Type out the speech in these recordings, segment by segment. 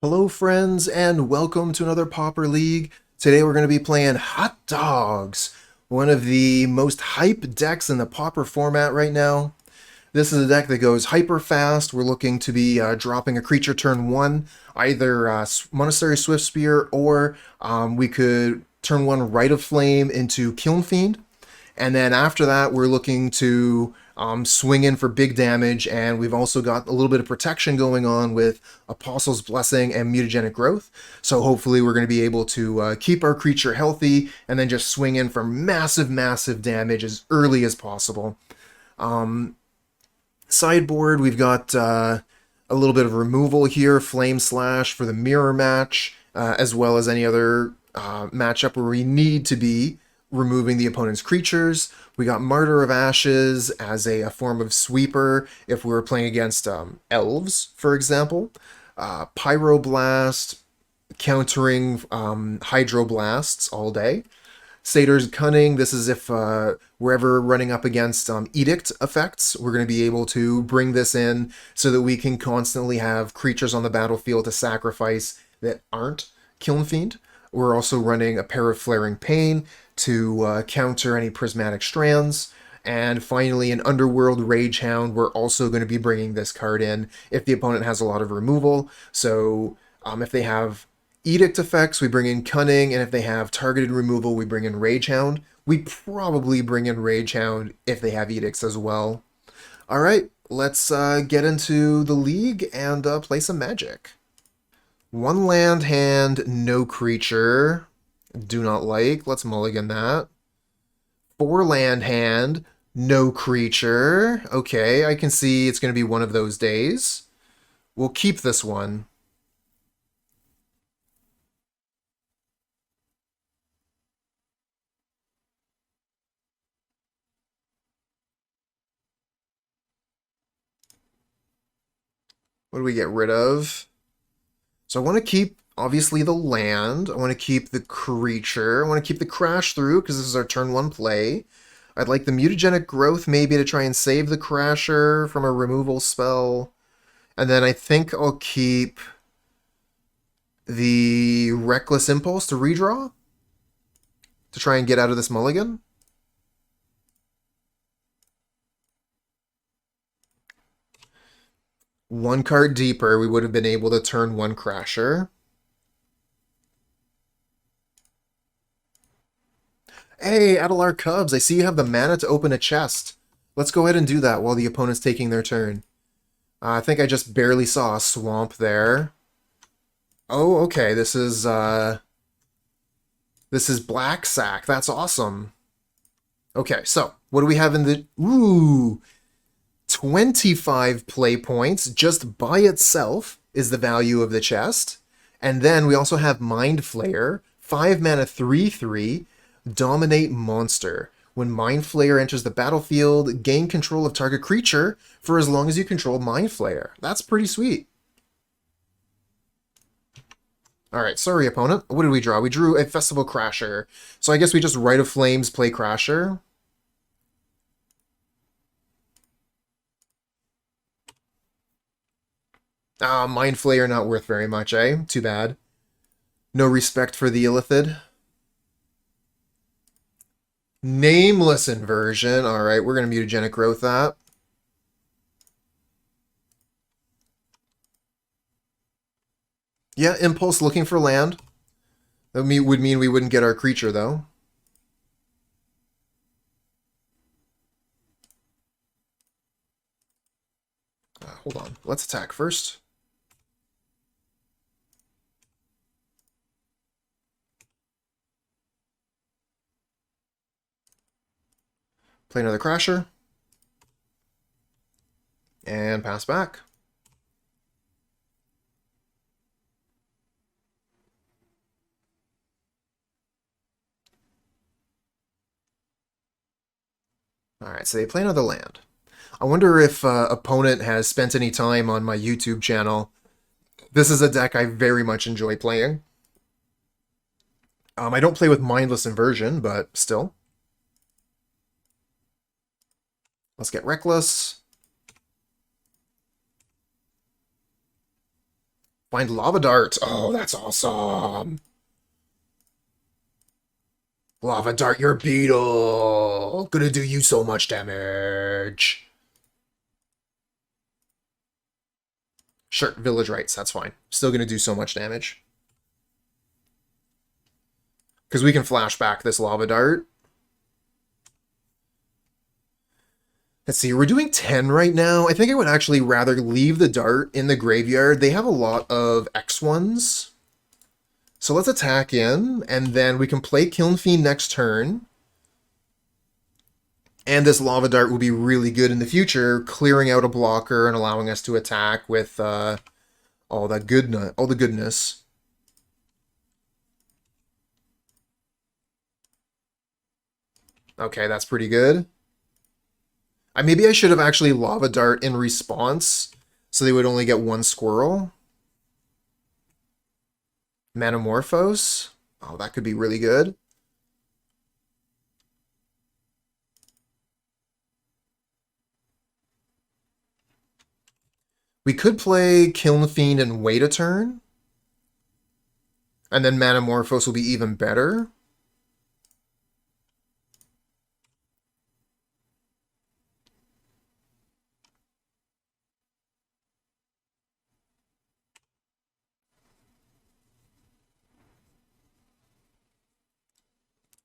Hello friends and welcome to another Pauper League. Today we're going to be playing Hot Dogs, one of the most hype decks in the Pauper format right now. This is a deck that goes hyper fast. We're looking to be dropping a creature turn 1, either Monastery Swiftspear or we could turn 1 Rite of Flame into Kiln Fiend. And then after that, we're looking to swing in for big damage, and we've also got a little bit of protection going on with Apostle's Blessing and Mutagenic Growth. So hopefully we're going to be able to keep our creature healthy and then just swing in for massive, massive damage as early as possible. Sideboard, we've got a little bit of removal here, Flame Slash for the mirror match, as well as any other matchup where we need to be removing the opponent's creatures. We got Martyr of Ashes as a form of sweeper if we were playing against elves, for example. Pyroblast, countering Hydroblasts all day. Satyr's Cunning, this is if we're ever running up against Edict effects, we're going to be able to bring this in so that we can constantly have creatures on the battlefield to sacrifice that aren't Kiln Fiend. We're also running a pair of Flaring Pain to counter any prismatic strands. And finally, an Underworld Rage-Hound, we're also going to be bringing this card in if the opponent has a lot of removal. So if they have Edict effects, we bring in Cunning, and if they have targeted removal, we bring in Rage-Hound. We probably bring in Rage-Hound if they have Edicts as well. Alright, let's get into the league and play some Magic. One land hand, no creature. Do not like. Let's mulligan that. 4 land hand, no creature. Okay, I can see it's going to be one of those days. We'll keep this one. What do we get rid of? So I want to keep, obviously, the land. I want to keep the creature. I want to keep the Crash through, because this is our turn 1 play. I'd like the Mutagenic Growth, maybe, to try and save the Crasher from a removal spell. And then I think I'll keep the Reckless Impulse to redraw to try and get out of this mulligan. One card deeper, we would have been able to turn 1 Crasher. Hey, Adelar Cubs, I see you have the mana to open a chest. Let's go ahead and do that while the opponent's taking their turn. I think I just barely saw a swamp there. Oh, okay, this is Black Sac. That's awesome. Okay, so what do we have in the... Ooh! 25 play points just by itself is the value of the chest. And then we also have Mind Flayer, 5 mana 3/3, Dominate Monster. When Mind Flayer enters the battlefield, gain control of target creature for as long as you control Mind Flayer. That's pretty sweet. Alright, sorry opponent. What did we draw? We drew a Festival Crasher. So I guess we just Rite of Flames, play Crasher. Mind Flayer not worth very much, eh? Too bad. No respect for the Illithid. Nameless Inversion. Alright, we're going to Mutagenic Growth that. Yeah, Impulse looking for land. That would mean we wouldn't get our creature, though. Hold on. Let's attack first. Play another Crasher. And pass back. Alright, so they play another land. I wonder if opponent has spent any time on my YouTube channel. This is a deck I very much enjoy playing. I don't play with Mindless Inversion, but still. Let's get Reckless. Find Lava Dart. Oh, that's awesome. Lava Dart your beetle. Gonna do you so much damage. Sure, Village Rites, that's fine. Still gonna do so much damage. Because we can flash back this Lava Dart. Let's see, we're doing 10 right now. I think I would actually rather leave the Dart in the graveyard. They have a lot of X1s. So let's attack in, and then we can play Kiln Fiend next turn. And this Lava Dart will be really good in the future, clearing out a blocker and allowing us to attack with all the goodness. Okay, that's pretty good. Maybe I should have actually Lava Dart in response, so they would only get one squirrel. Manamorphose. Oh, that could be really good. We could play Kiln Fiend and wait a turn. And then Manamorphose will be even better.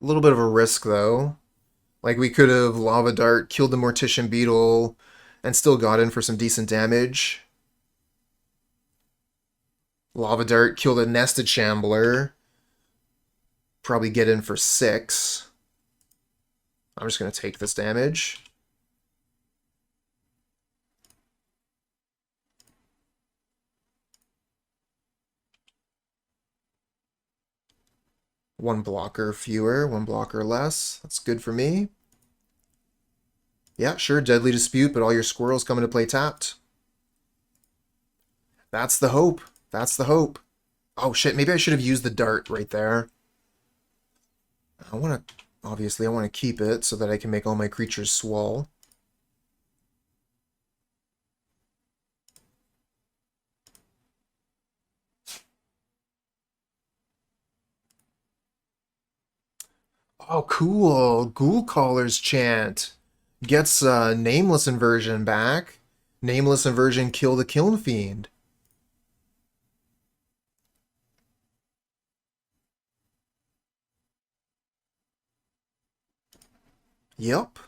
A little bit of a risk, though. Like, we could have Lava Dart, killed the Mortician Beetle, and still got in for some decent damage. Lava Dart, killed a Nested Shambler. Probably get in for 6. I'm just going to take this damage. One blocker fewer, one blocker less. That's good for me. Yeah, sure, Deadly Dispute, but all your squirrels come into play tapped. That's the hope. That's the hope. Oh shit, maybe I should have used the dart right there. Obviously I want to keep it so that I can make all my creatures swell. Oh, cool. Ghoul Caller's Chant. Gets Nameless Inversion back. Nameless Inversion kill the Kiln Fiend. Yep.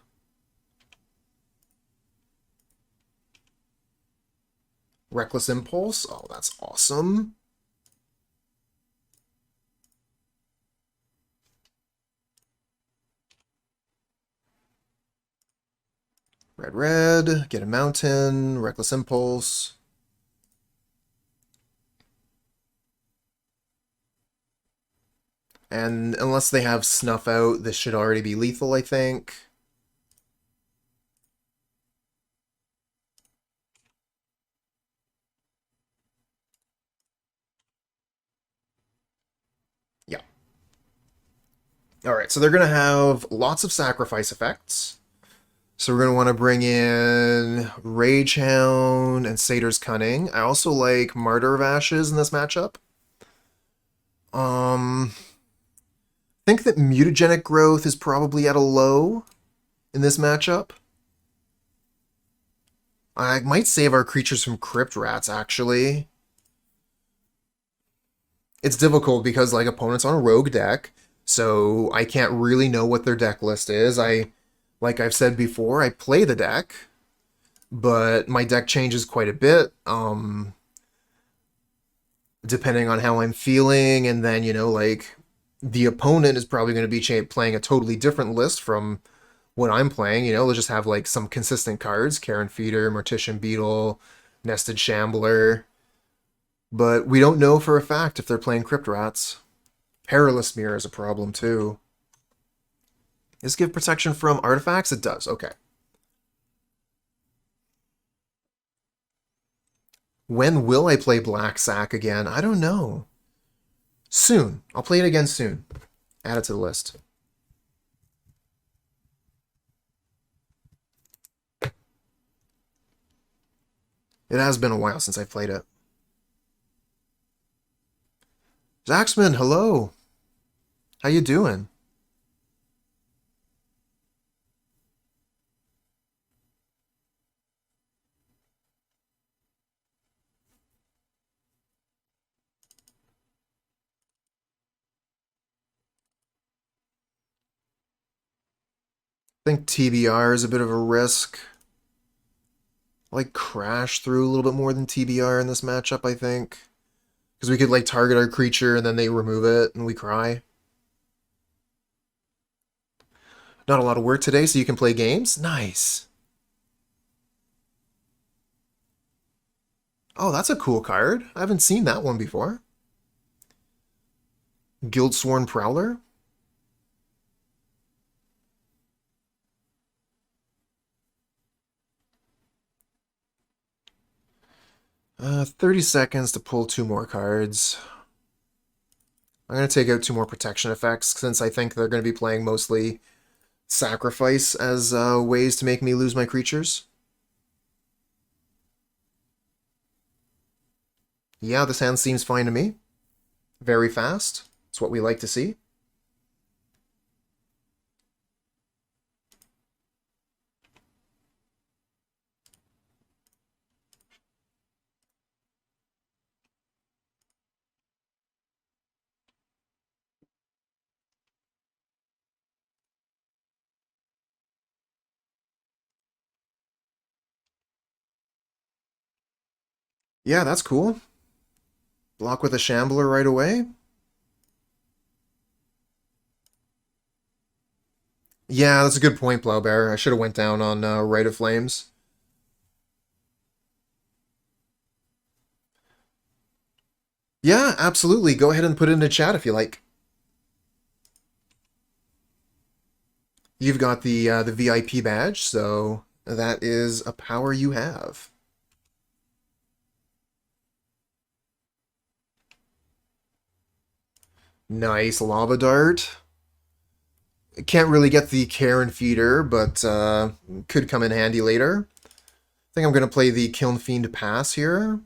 Reckless Impulse. Oh, that's awesome. Red, get a mountain, Reckless Impulse. And unless they have Snuff Out, this should already be lethal, I think. Yeah. Alright, so they're going to have lots of sacrifice effects. So we're going to want to bring in Rage-Hound and Satyr's Cunning. I also like Martyr of Ashes in this matchup. I think that Mutagenic Growth is probably at a low in this matchup. I might save our creatures from Crypt Rats, actually. It's difficult because, like, opponent's on a rogue deck, so I can't really know what their deck list is. Like I've said before, I play the deck, but my deck changes quite a bit, depending on how I'm feeling, and then, you know, like, the opponent is probably going to be playing a totally different list from what I'm playing. You know, they'll just have, like, some consistent cards, Karen Feeder, Mortician Beetle, Nested Shambler, but we don't know for a fact if they're playing Crypt Rats. Perilous Mirror is a problem, too. Does this give protection from artifacts? It does, okay. When will I play Black Sac again? I don't know. Soon. I'll play it again soon. Add it to the list. It has been a while since I played it. Zaxman, hello. How you doing? I think TBR is a bit of a risk. Like crash through a little bit more than TBR in this matchup, I think. Because we could like target our creature and then they remove it and we cry. Not a lot of work today, so you can play games? Nice. Oh, that's a cool card. I haven't seen that one before. Guildsworn Prowler? 30 seconds to pull two more cards. I'm going to take out two more protection effects since I think they're going to be playing mostly sacrifice as ways to make me lose my creatures. Yeah, this hand seems fine to me. Very fast. It's what we like to see. Yeah, that's cool. Block with a Shambler right away. Yeah, that's a good point, Blowbear. I should have went down on Rite of Flames. Yeah, absolutely. Go ahead and put it in the chat if you like. You've got the VIP badge, so that is a power you have. Nice Lava Dart. Can't really get the Karen Feeder, but could come in handy later. I think I'm going to play the Kiln Fiend pass here.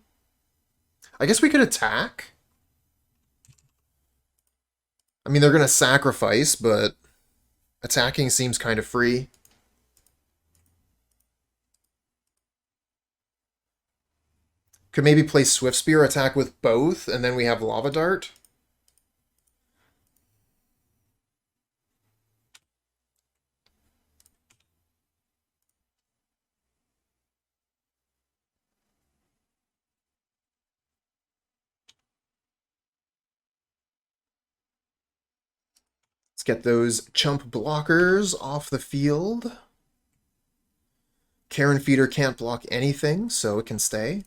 I guess we could attack. I mean, they're going to sacrifice, but attacking seems kind of free. Could maybe play Swiftspear, attack with both, and then we have Lava Dart. Let's get those chump blockers off the field. Karen Feeder can't block anything, so it can stay.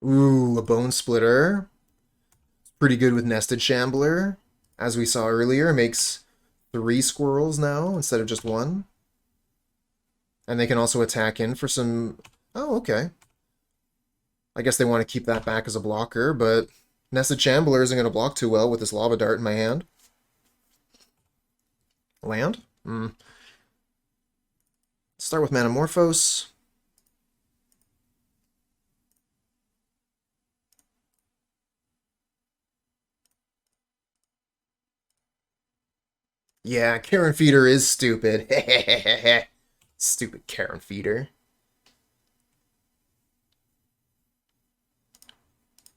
Ooh, a Bone Splitter. Pretty good with Nested Shambler. As we saw earlier, makes 3 squirrels now instead of just 1. And they can also attack in for some... Oh, okay. I guess they want to keep that back as a blocker, but Nested Shambler isn't going to block too well with this Lava Dart in my hand. Land? Start with Manamorphose. Yeah, Karen Feeder is stupid. Stupid Karen Feeder.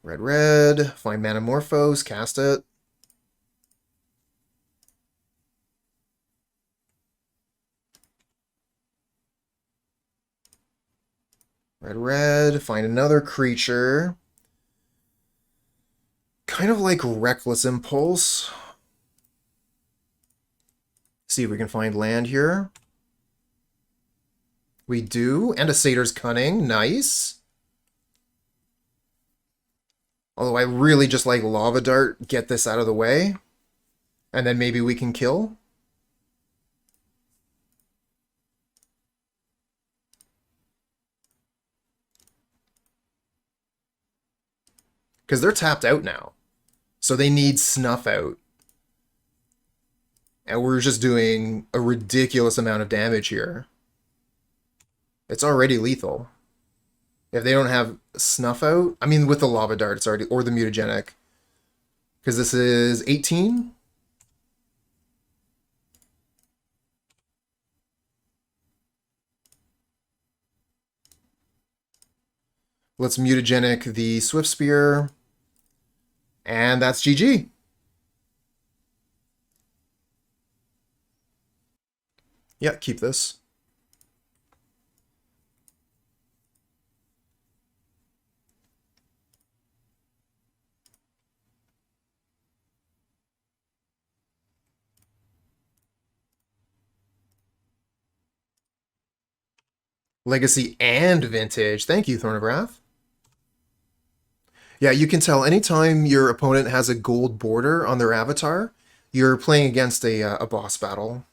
Red, red. Find Manamorphose. Cast it. Red, red. Find another creature. Kind of like Reckless Impulse. See if we can find land here. We do. And a Satyr's Cunning. Nice. Although I really just like Lava Dart. Get this out of the way. And then maybe we can kill. Because they're tapped out now. So they need Snuff out. And we're just doing a ridiculous amount of damage here. It's already lethal. If they don't have Snuff out, I mean, with the Lava Dart, it's already, or the Mutagenic. Because this is 18? Let's Mutagenic the Swiftspear. And that's GG. Yeah, keep this. Legacy and Vintage. Thank you, Thorn of Wrath. Yeah, you can tell anytime your opponent has a gold border on their avatar, you're playing against a boss battle.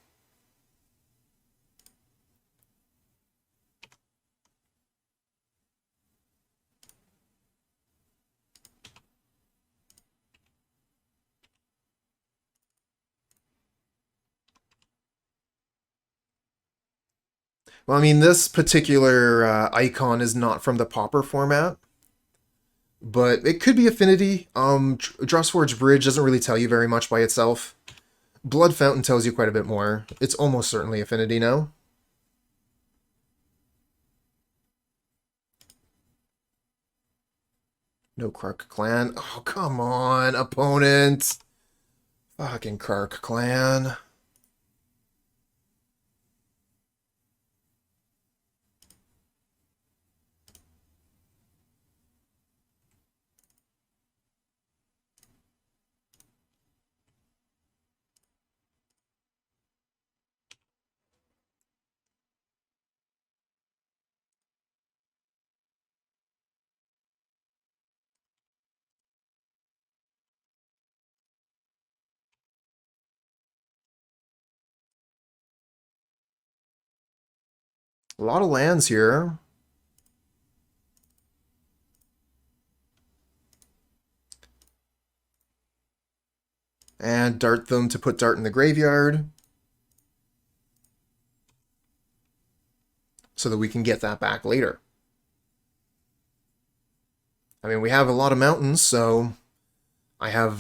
Well, I mean, this particular icon is not from the Pauper format, but it could be Affinity. Drossforge Bridge doesn't really tell you very much by itself. Blood Fountain tells you quite a bit more. It's almost certainly Affinity now. No Kark Clan. Oh, come on, opponent. Fucking Kark Clan. A lot of lands here. And dart them to put Dart in the graveyard. So that we can get that back later. I mean, we have a lot of mountains, so I have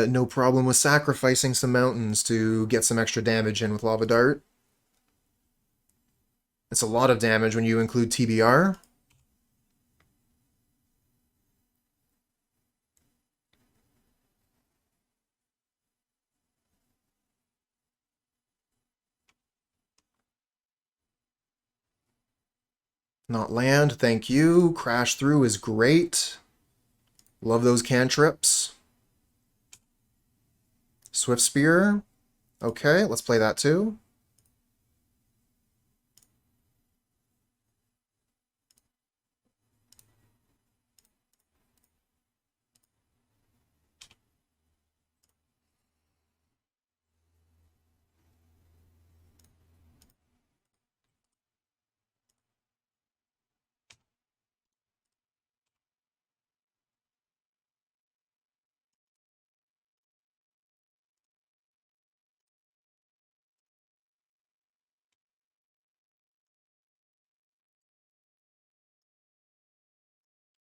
no problem with sacrificing some mountains to get some extra damage in with Lava Dart. It's a lot of damage when you include TBR. Not land, thank you. Crash through is great. Love those cantrips. Swiftspear. Okay, let's play that too.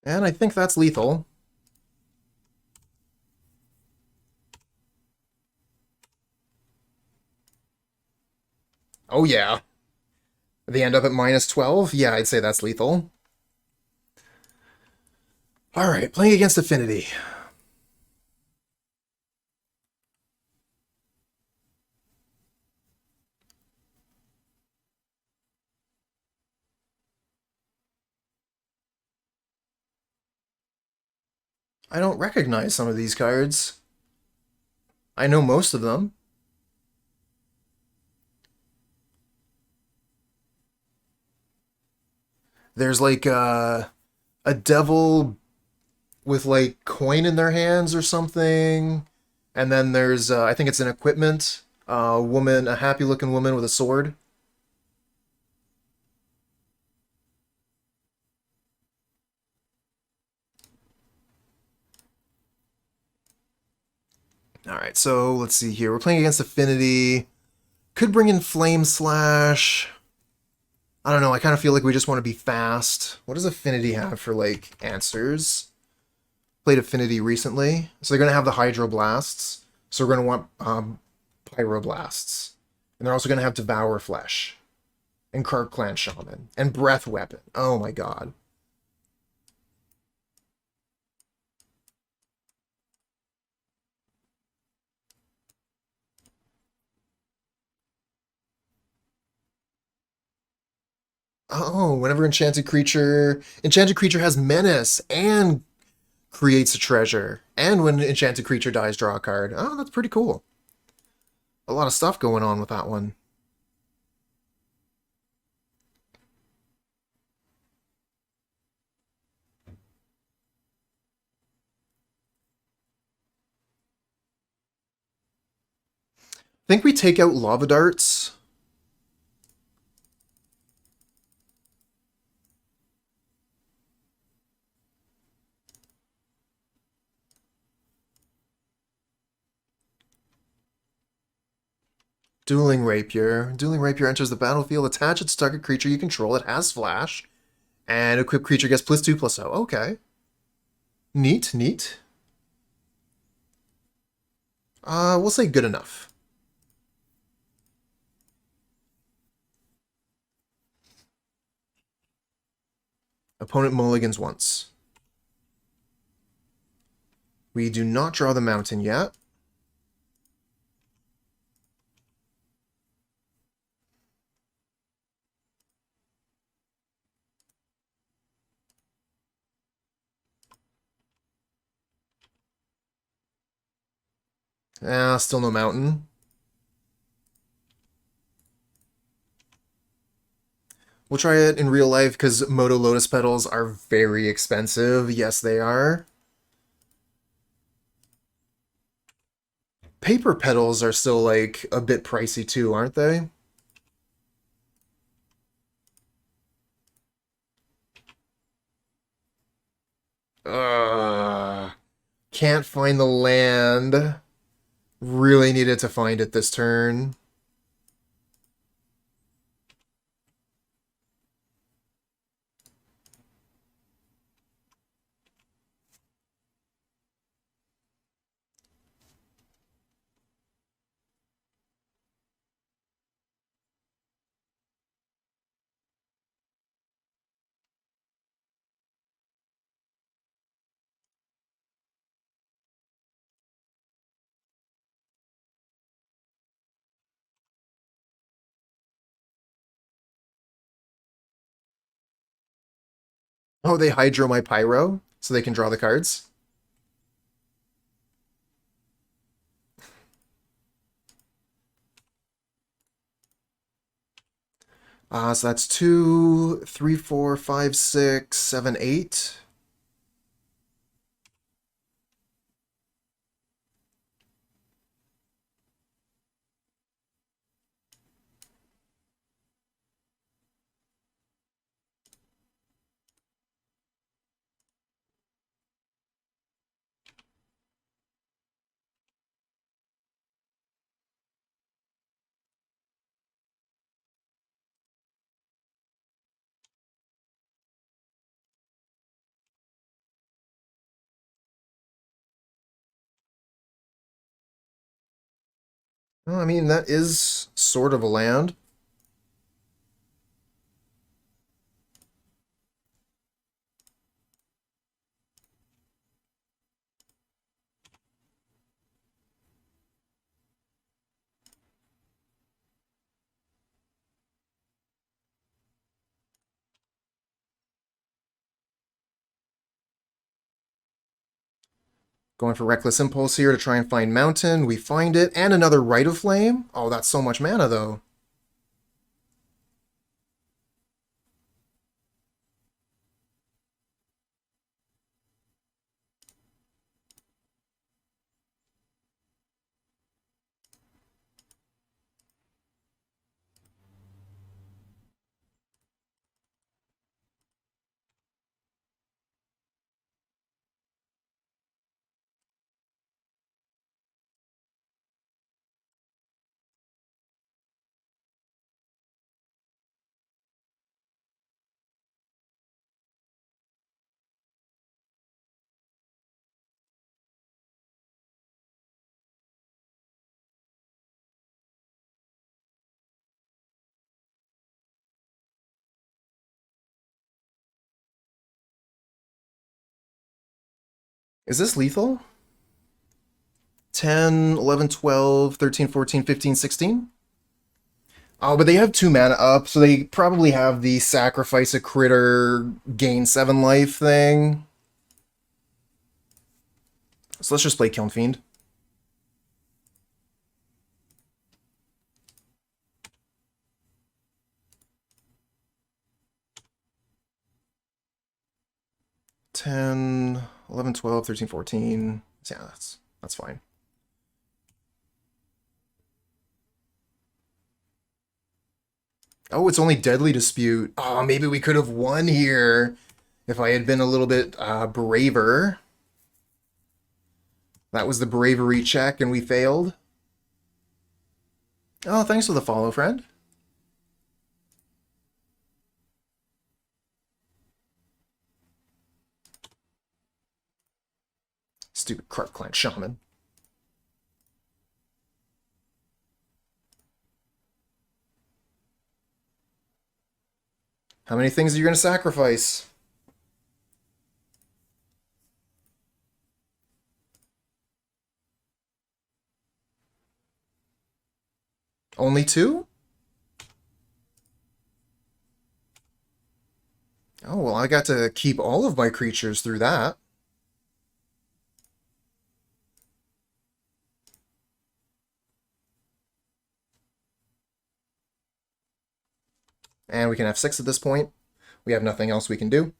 And I think that's lethal. Oh yeah. They end up at -12? Yeah, I'd say that's lethal. Alright, playing against Affinity. I don't recognize some of these cards. I know most of them. There's like a devil with like coin in their hands or something. And then there's, I think it's an equipment, woman, a happy looking woman with a sword. Alright, so let's see here. We're playing against Affinity. Could bring in Flame Slash. I don't know, I kind of feel like we just want to be fast. What does Affinity have for, like, answers? Played Affinity recently. So they're going to have the Hydroblasts. So we're going to want Pyroblasts. And they're also going to have Devour Flesh. And Kark Clan Shaman. And Breath Weapon. Oh my god. Oh, whenever Enchanted Creature has Menace and creates a treasure. And when Enchanted Creature dies, draw a card. Oh, that's pretty cool. A lot of stuff going on with that one. I think we take out Lava Darts. Dueling Rapier. Dueling Rapier enters the battlefield. Attach it to target creature you control. It has Flash. And equipped creature gets +2/+0. Okay. Neat, neat. We'll say good enough. Opponent mulligans once. We do not draw the mountain yet. Still no mountain. We'll try it in real life because Moto Lotus Petals are very expensive. Yes, they are. Paper petals are still, like, a bit pricey too, aren't they? Ugh. Can't find the land. Really needed to find it this turn. Oh, they hydro my Pyro so they can draw the cards. So that's 2, 3, 4, 5, 6, 7, 8. Well, I mean, that is sort of a land. Going for Reckless Impulse here to try and find Mountain. We find it. And another Rite of Flame. Oh, that's so much mana, though. Is this lethal? 10, 11, 12, 13, 14, 15, 16? Oh, but they have 2 mana up, so they probably have the sacrifice a critter, gain 7 life thing. So let's just play Kiln Fiend. Ten, 11, 12, 13, 14. Yeah, that's fine. Oh, it's only Deadly Dispute. Oh, maybe we could have won here if I had been a little bit braver. That was the bravery check, and we failed. Oh, thanks for the follow, friend. Stupid Krark Clan Shaman. How many things are you going to sacrifice? Only 2? Oh, well, I got to keep all of my creatures through that. And we can have 6 at this point. We have nothing else we can do.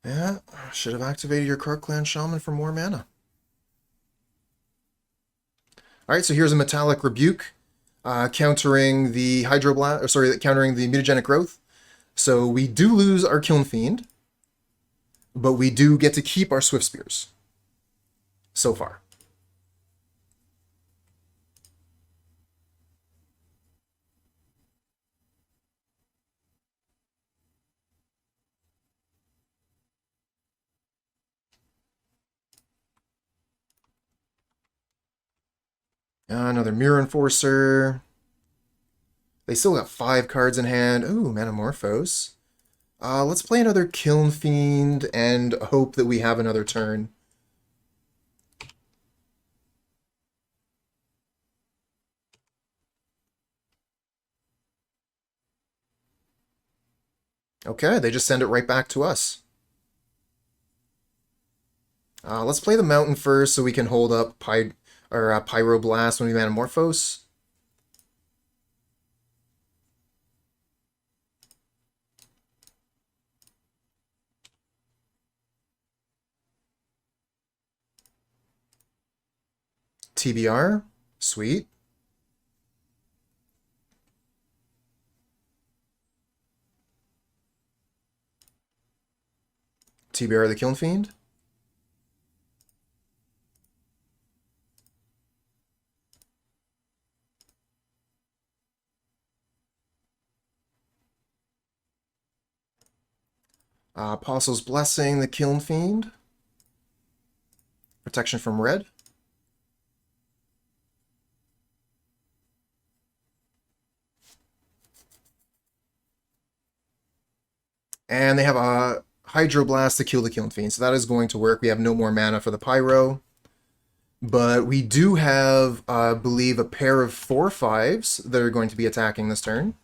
Yeah, should have activated your Krark Clan Shaman for more mana. Alright, so here's a Metallic Rebuke, countering the Hydroblast, or sorry, countering the Mutagenic Growth. So we do lose our Kiln Fiend, but we do get to keep our Swiftspears. So far. Another Mirror Enforcer. They still got 5 cards in hand. Ooh, Manamorphose. Let's play another Kiln Fiend and hope that we have another turn. Okay, they just send it right back to us. Let's play the Mountain first so we can hold up Pyroblast when we Manamorphose. TBR. Sweet. TBR the Kiln Fiend. Apostle's Blessing the Kiln Fiend. Protection from red. And they have a Hydroblast to kill the Kiln Fiend, so that is going to work. We have no more mana for the Pyro. But we do have, I believe, a pair of 4/5s that are going to be attacking this turn.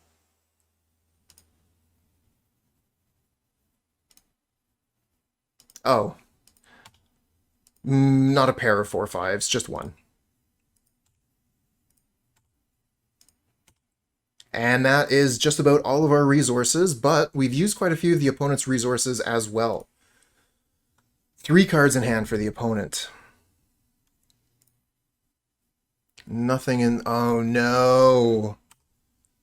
Oh. Not a pair of 4/5s, just one. And that is just about all of our resources, but we've used quite a few of the opponent's resources as well. 3 cards in hand for the opponent. Nothing in... Oh, no.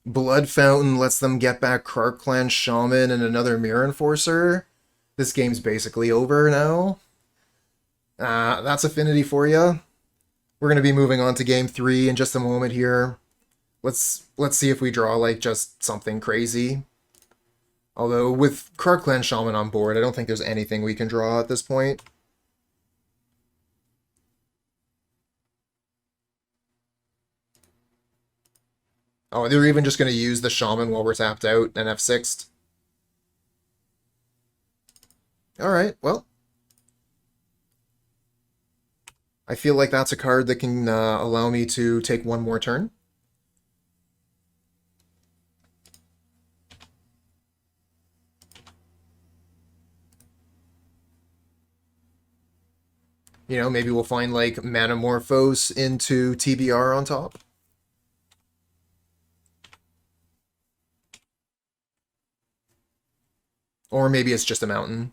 Blood Fountain lets them get back Krark Clan Shaman and another Mirror Enforcer. This game's basically over now. That's Affinity for you. We're going to be moving on to Game 3 in just a moment here. Let's see if we draw, like, just something crazy. Although, with Krark Clan Shaman on board, I don't think there's anything we can draw at this point. Oh, they're even just going to use the Shaman while we're tapped out and F6'd. Alright, well. I feel like that's a card that can allow me to take one more turn. You know, maybe we'll find like Manamorphose into TBR on top. Or maybe it's just a mountain.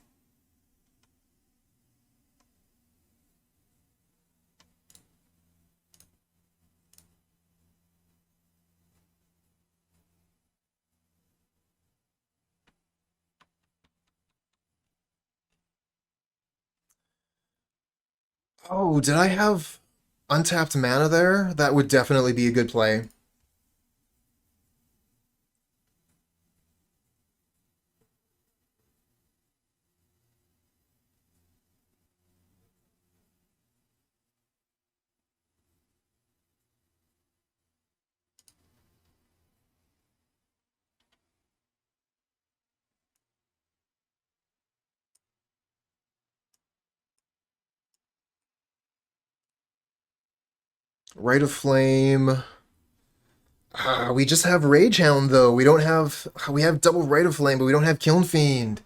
Oh, did I have untapped mana there? That would definitely be a good play. Rite of Flame. We just have Rage-Hound though. We don't have. We have double Rite of Flame, but we don't have Kiln Fiend.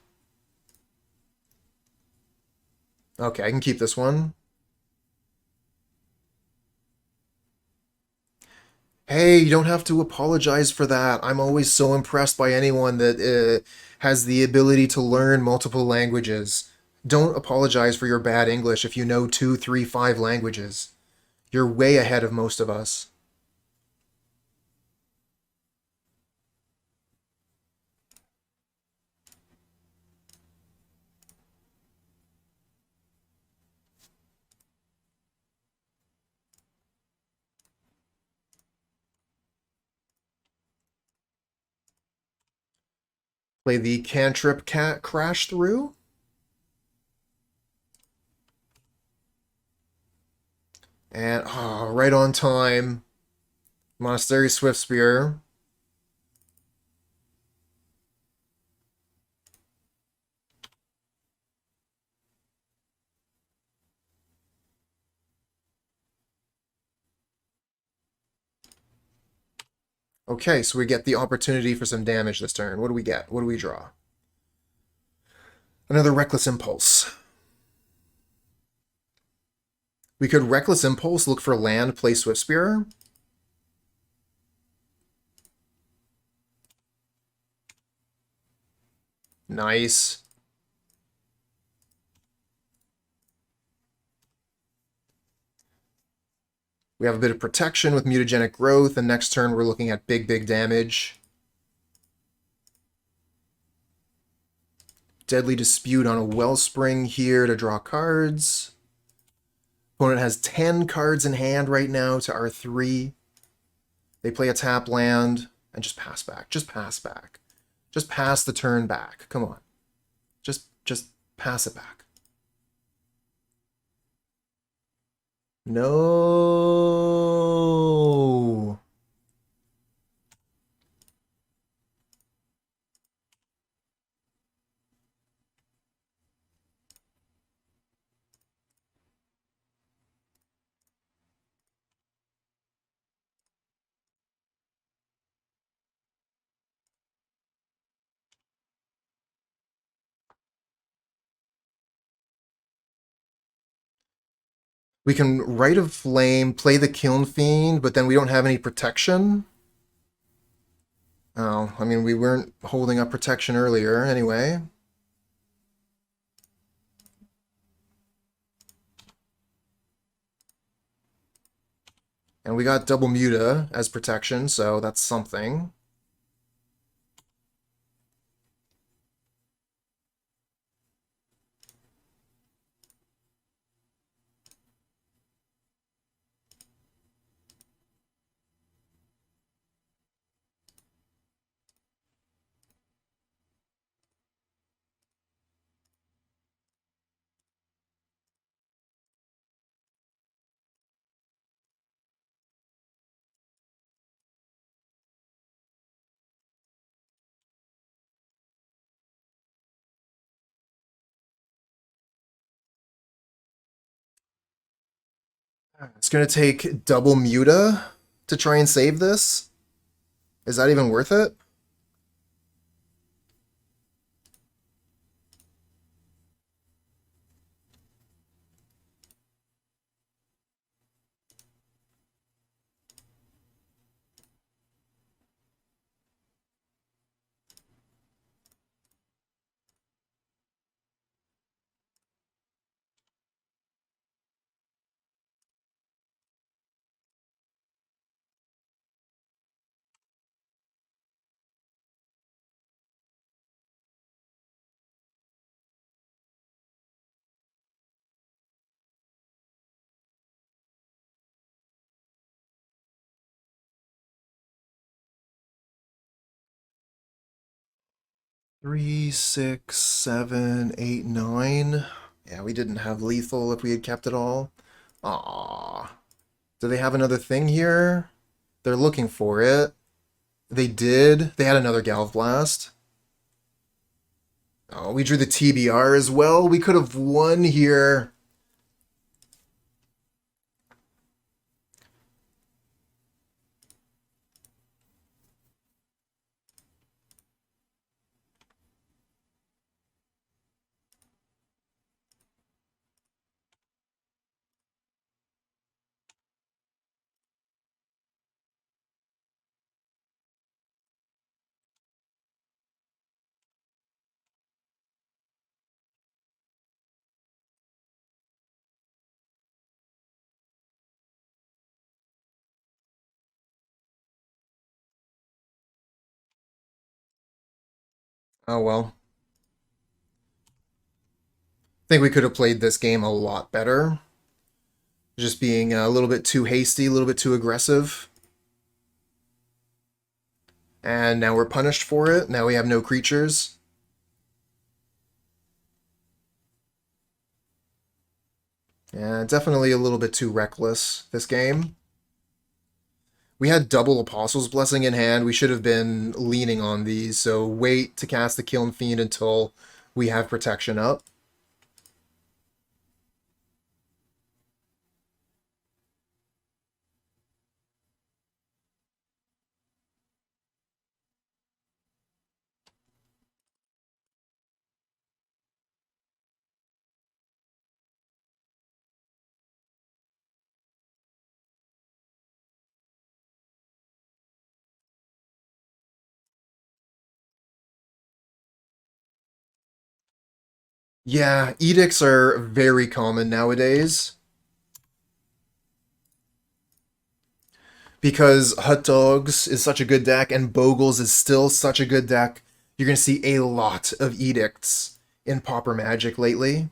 Okay, I can keep this one. Hey, you don't have to apologize for that. I'm always so impressed by anyone that has the ability to learn multiple languages. Don't apologize for your bad English if you know two, three, five languages. You're way ahead of most of us. Play the cantrip cat crash through. And, oh, right on time. Monastery Swiftspear. Okay, so we get the opportunity for some damage this turn. What do we get? What do we draw? Another Reckless Impulse. We could Reckless Impulse, look for land, play Swiftspear. Nice. We have a bit of protection with Mutagenic Growth, and next turn we're looking at big, big damage. Deadly Dispute on a Wellspring here to draw cards. Opponent has 10 cards in hand right now to R3. They play a tap land and just pass back. Just pass back. Just pass the turn back. Come on. Just pass it back. No. We can Rite of Flame, play the Kiln Fiend, but then we don't have any protection. Oh, I mean, we weren't holding up protection earlier anyway. And we got double Muta as protection, so that's something. It's gonna take double Muta to try and save this. Is that even worth it? Three, six, seven, eight, nine. Yeah, we didn't have lethal if we had kept it all. Ah, do they have another thing here? They're looking for it. They did. They had another Galv Blast. Oh, we drew the TBR as well. We could have won here. Oh well. I think we could have played this game a lot better. Just being a little bit too hasty, a little bit too aggressive. And now we're punished for it. Now we have no creatures. Yeah, definitely a little bit too reckless, this game. We had double Apostle's Blessing in hand. We should have been leaning on these, so wait to cast the Kiln Fiend until we have protection up. Yeah, edicts are very common nowadays because Hut Dogs is such a good deck and Bogles is still such a good deck. You're going to see a lot of edicts in Pauper Magic lately.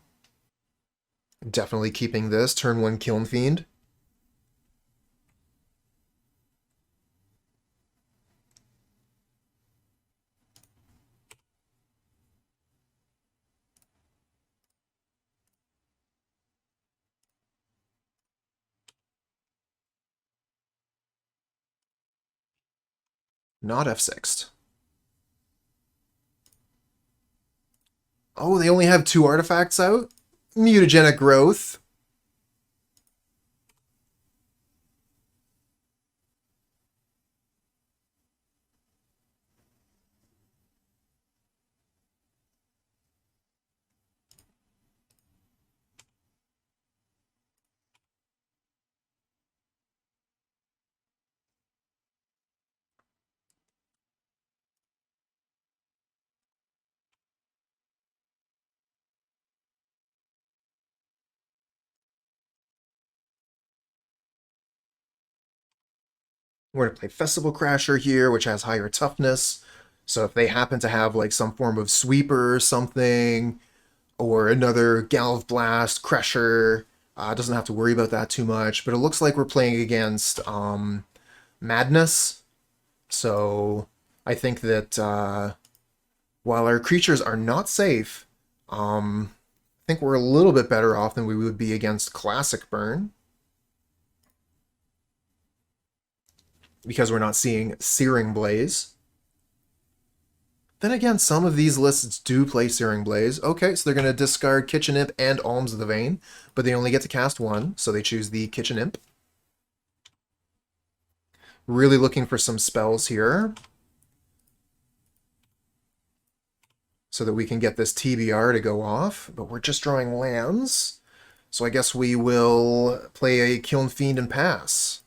Definitely keeping this. Turn 1 Kiln Fiend. Not F6'd. Oh, they only have 2 artifacts out? Mutagenic Growth. We're going to play Festival Crasher here, which has higher toughness. So if they happen to have like some form of sweeper or something, or another Galv Blast, Crusher, doesn't have to worry about that too much. But it looks like we're playing against Madness. So I think that while our creatures are not safe, I think we're a little bit better off than we would be against Classic Burn. Because we're not seeing Searing Blaze. Then again, some of these lists do play Searing Blaze. Okay, so they're going to discard Kitchen Imp and Alms of the Vein, but they only get to cast one, so they choose the Kitchen Imp. Really looking for some spells here, so that we can get this TBR to go off, but we're just drawing lands. So I guess we will play a Kiln Fiend and pass.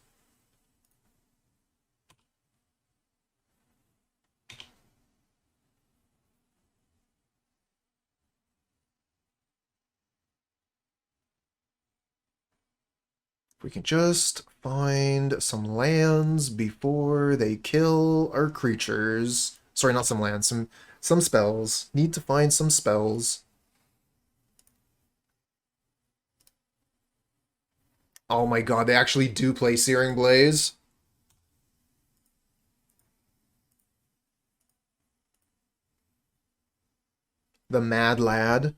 If we can just find some lands before they kill our creatures. Sorry, not some lands, some spells. Need to find some spells. Oh my god, they actually do play Searing Blaze. The Mad Lad.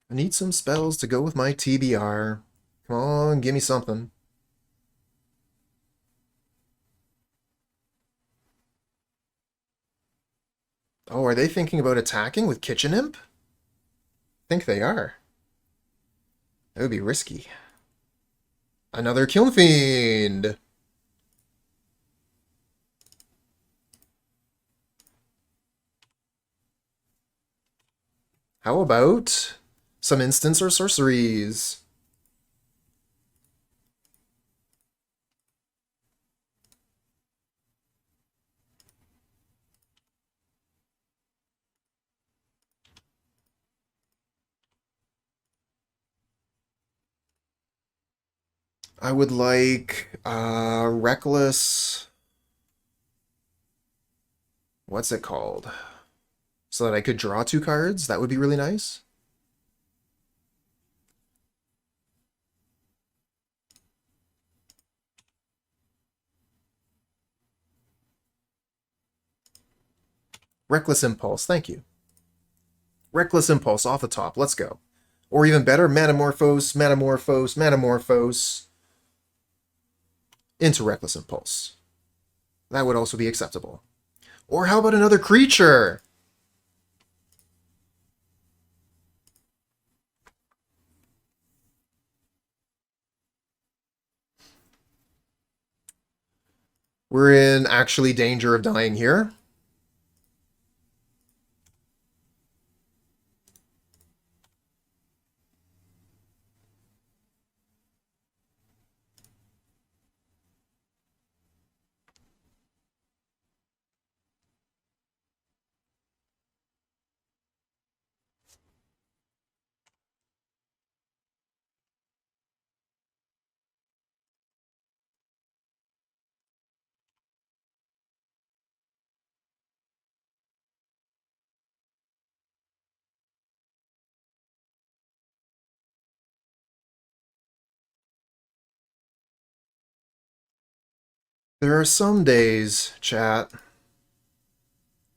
I need some spells to go with my TBR. Come on, give me something. Oh, are they thinking about attacking with Kitchen Imp? I think they are. That would be risky. Another Kiln Fiend! How about some instants or sorceries? I would like Reckless. What's it called? So that I could draw 2 cards. That would be really nice. Reckless Impulse, thank you. Reckless Impulse off the top, let's go. Or even better, Manamorphose, Manamorphose, Manamorphose into Reckless Impulse. That would also be acceptable. Or how about another creature? We're in actually danger of dying here. There are some days, chat,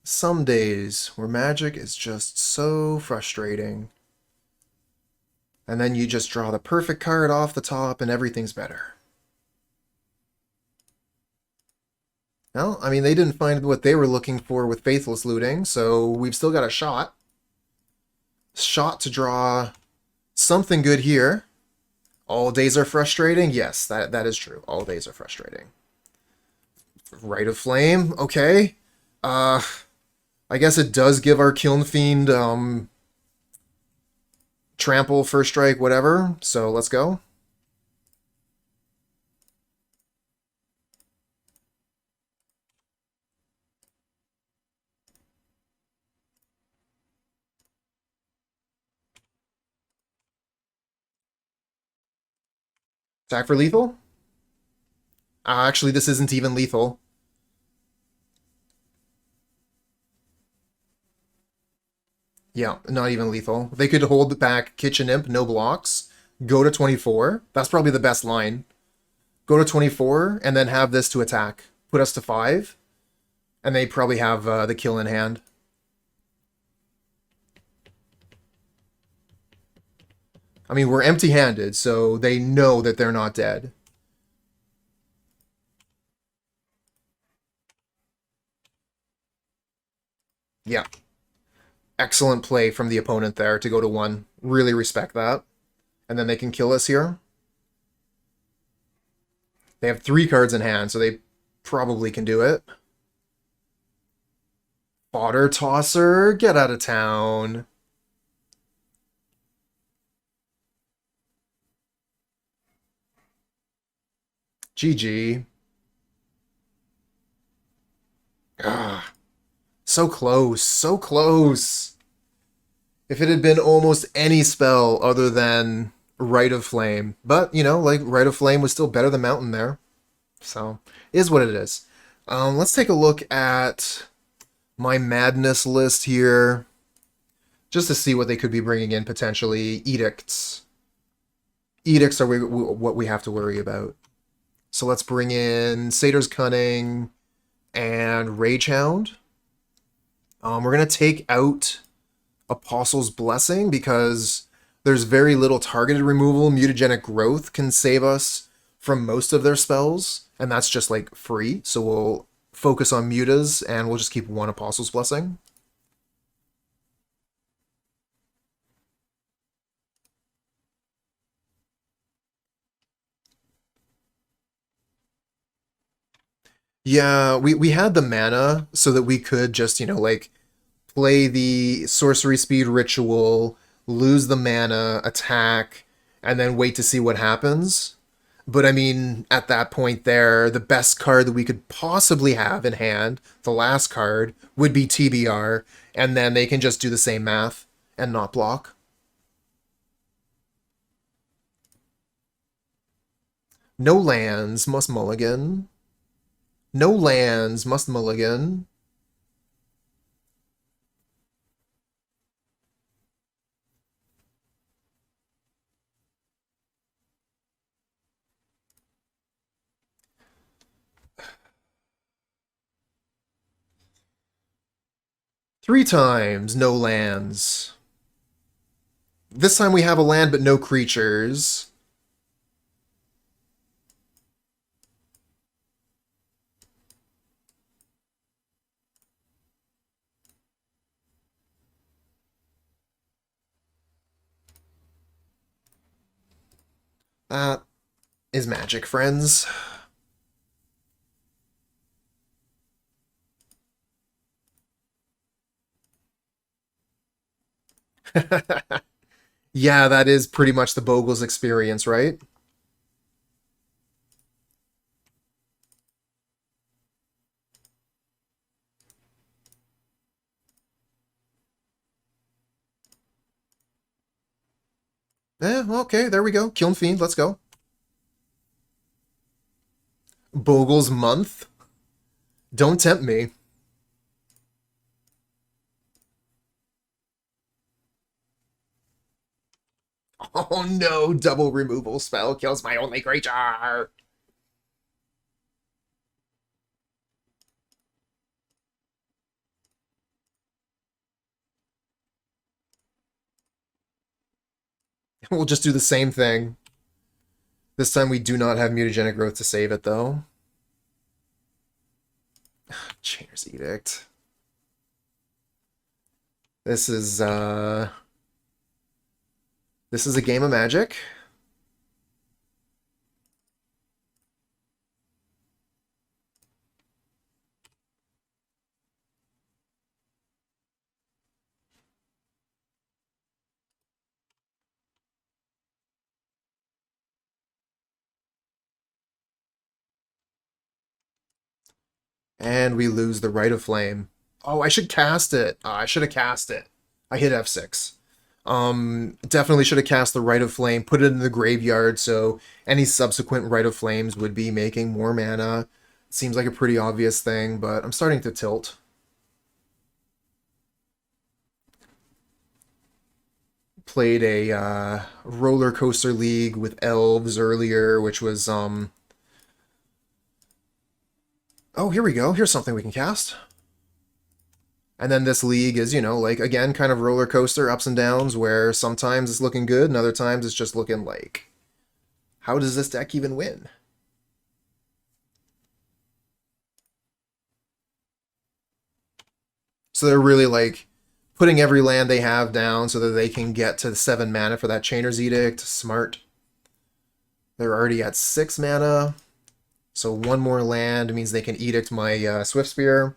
some days where Magic is just so frustrating. And then you just draw the perfect card off the top and everything's better. Well, I mean, they didn't find what they were looking for with Faithless Looting, so we've still got a shot. Shot to draw something good here. All days are frustrating? Yes, that is true. All days are frustrating. Rite of Flame, okay. I guess it does give our Kiln Fiend trample, first strike, whatever. So let's go. Attack for lethal? Actually, this isn't even lethal. Yeah, not even lethal. They could hold back Kitchen Imp, no blocks, go to 24. That's probably the best line. Go to 24, and then have this to attack. Put us to 5. And they probably have the kill in hand. I mean, we're empty-handed, so they know that they're not dead. Yeah. Excellent play from the opponent there to go to 1. Really respect that. And then they can kill us here. They have 3 cards in hand, so they probably can do it. Fodder Tosser, get out of town. GG. Ah, so close, so close. If it had been almost any spell other than Rite of Flame. But, you know, like, Rite of Flame was still better than Mountain there. So, is what it is. Let's take a look at my Madness list here. Just to see what they could be bringing in, potentially. Edicts. Edicts are what we have to worry about. So let's bring in Satyr's Cunning and Rage-Hound. We're going to take out Apostle's Blessing because there's very little targeted removal. Mutagenic Growth can save us from most of their spells, and that's just like free. So we'll focus on mutas, and we'll just keep 1 Apostle's Blessing. Yeah, we had the mana so that we could just, you know, like, play the sorcery speed ritual, lose the mana, attack, and then wait to see what happens. But I mean, at that point there, the best card that we could possibly have in hand, the last card, would be TBR, and then they can just do the same math and not block. No lands, must mulligan. No lands, must mulligan. Three times, no lands. This time we have a land but no creatures. That is magic, friends. Yeah, that is pretty much the Bogle's experience, right? Okay, there we go. Kiln Fiend, let's go. Bogle's month? Don't tempt me. Oh no, double removal spell kills my only creature. We'll just do the same thing. This time we do not have Mutagenic Growth to save it, though. Chainer's Edict. This is a game of Magic. And we lose the Rite of Flame. Oh, I should cast it. I should have cast it. I hit F6. Definitely should have cast the Rite of Flame, put it in the graveyard, so any subsequent Rite of Flames would be making more mana. Seems like a pretty obvious thing, but I'm starting to tilt. Played a roller coaster league with elves earlier, which was oh, here we go. Here's something we can cast. And then this league is, you know, like, again, kind of roller coaster, ups and downs, where sometimes it's looking good and other times it's just looking like, how does this deck even win? So they're really like putting every land they have down so that they can get to 7 mana for that Chainer's Edict. Smart. They're already at 6 mana. So one more land means they can Edict my Swiftspear.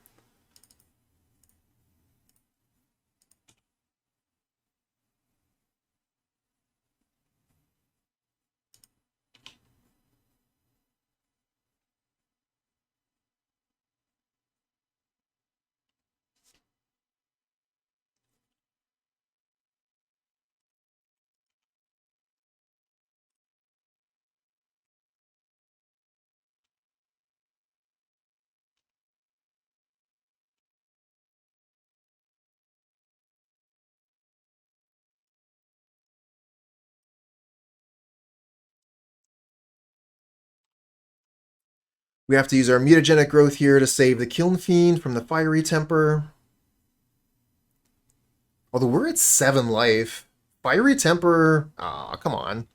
We have to use our Mutagenic Growth here to save the Kiln Fiend from the Fiery Temper. Although we're at 7 life. Fiery Temper... Aw, come on.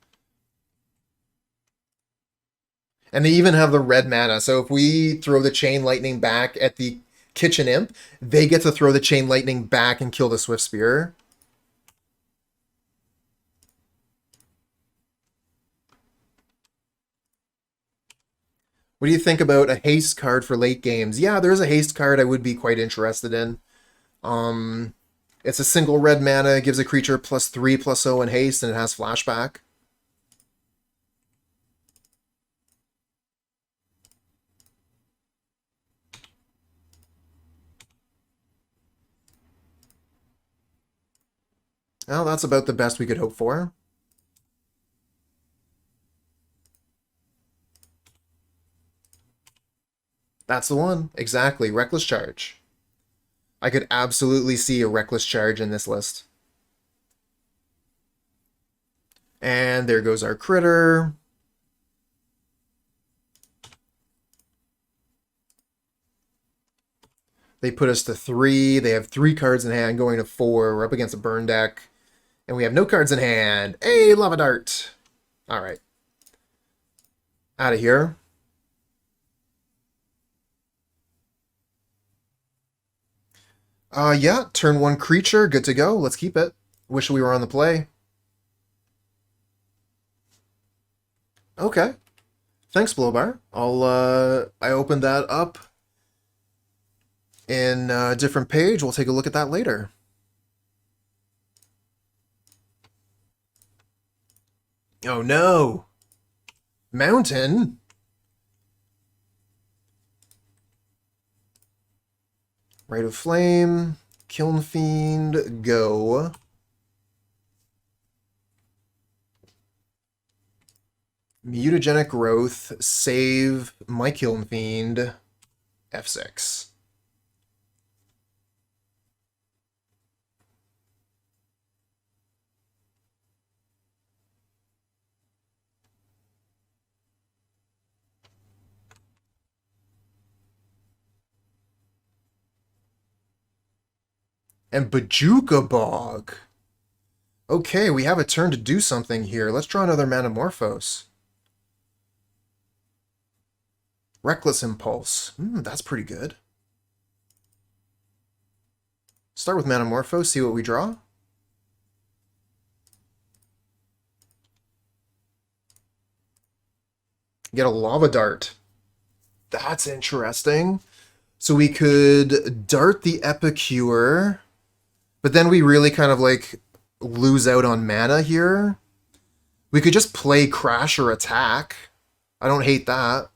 And they even have the red mana, so if we throw the Chain Lightning back at the Kitchen Imp, they get to throw the Chain Lightning back and kill the Swiftspear. What do you think about a haste card for late games? Yeah, there's a haste card I would be quite interested in. Um, it's a single red mana, gives a creature +3/+0 in haste, and it has flashback. Well, that's about the best we could hope for. That's the one. Exactly. Reckless Charge. I could absolutely see a Reckless Charge in this list. And there goes our critter. They put us to 3. They have 3 cards in hand going to 4. We're up against a burn deck. And we have no cards in hand. Hey, Lava Dart. All right. Out of here. Yeah, turn 1 creature, good to go. Let's keep it. Wish we were on the play. Okay. Thanks, Blowbar. I opened that up in a different page. We'll take a look at that later. Oh no! Mountain? Rite of Flame, Kiln Fiend, go. Mutagenic Growth, save my Kiln Fiend, F6. And Bajuka Bog. Okay, we have a turn to do something here. Let's draw another Manamorphose. Reckless Impulse. That's pretty good. Start with Manamorphose, see what we draw. Get a Lava Dart. That's interesting. So we could dart the Epicure, but then we really kind of like lose out on mana here. We could just play Crash or Attack. I don't hate that.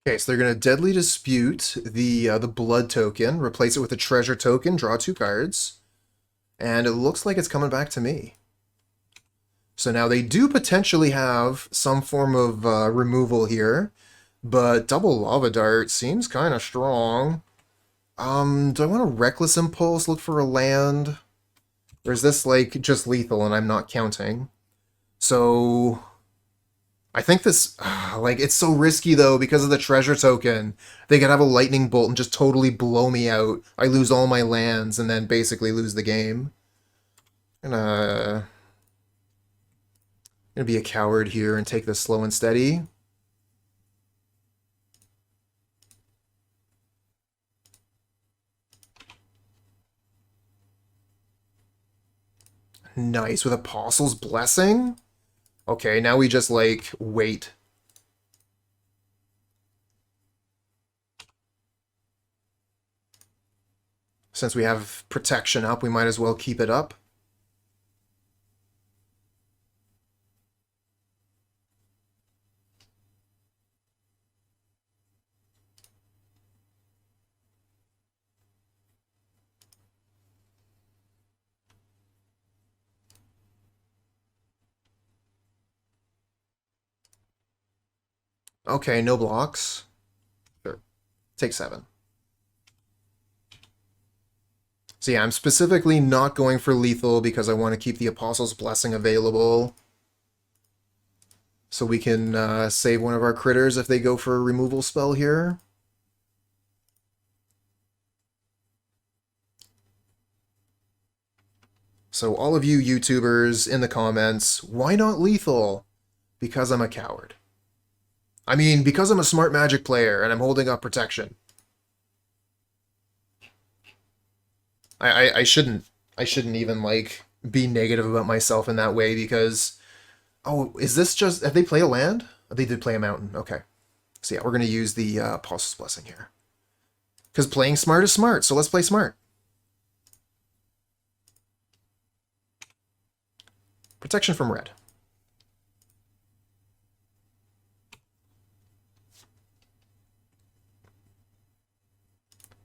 Okay, so they're going to Deadly Dispute the Blood token, replace it with a Treasure token, draw 2 cards, and it looks like it's coming back to me. So now they do potentially have some form of removal here, but double Lava Dart seems kind of strong. Do I want a Reckless Impulse, look for a land? Or is this, like, just lethal and I'm not counting? So I think this, like, it's so risky, though, because of the Treasure token. They could have a Lightning Bolt and just totally blow me out. I lose all my lands and then basically lose the game. Gonna be a coward here and take this slow and steady. Nice, with Apostle's Blessing? Okay, now we just, like, wait. Since we have protection up, we might as well keep it up. Okay, no blocks. Sure. Take 7. So yeah, I'm specifically not going for lethal because I want to keep the Apostle's Blessing available. So we can save one of our critters if they go for a removal spell here. So all of you YouTubers in the comments, why not lethal? Because I'm a coward. I mean, because I'm a smart Magic player and I'm holding up protection. I shouldn't even, like, be negative about myself in that way because, oh, is this just, have they played a land? Oh, they did play a mountain, okay. So yeah, we're going to use the Apostle's Blessing here. Because playing smart is smart, so let's play smart. Protection from red.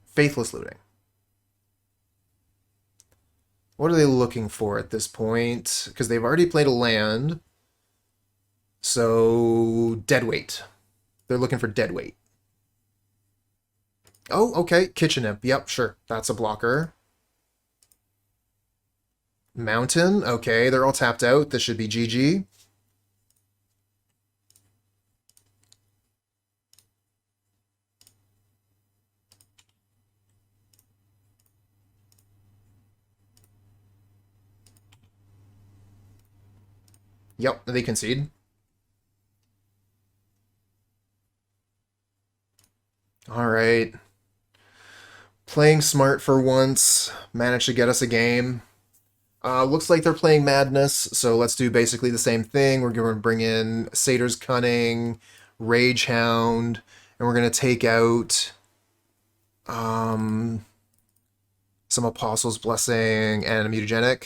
Faithless Looting. What are they looking for at this point? Because they've already played a land. So, Deadweight. They're looking for Deadweight. Oh, okay. Kitchen Imp. Yep, sure. That's a blocker. Mountain. Okay, they're all tapped out. This should be GG. Yep, they concede. Alright. Playing smart for once. Managed to get us a game. Looks like they're playing Madness, so let's do basically the same thing. We're going to bring in Satyr's Cunning, Rage-Hound, and we're going to take out some Apostle's Blessing and a Mutagenic.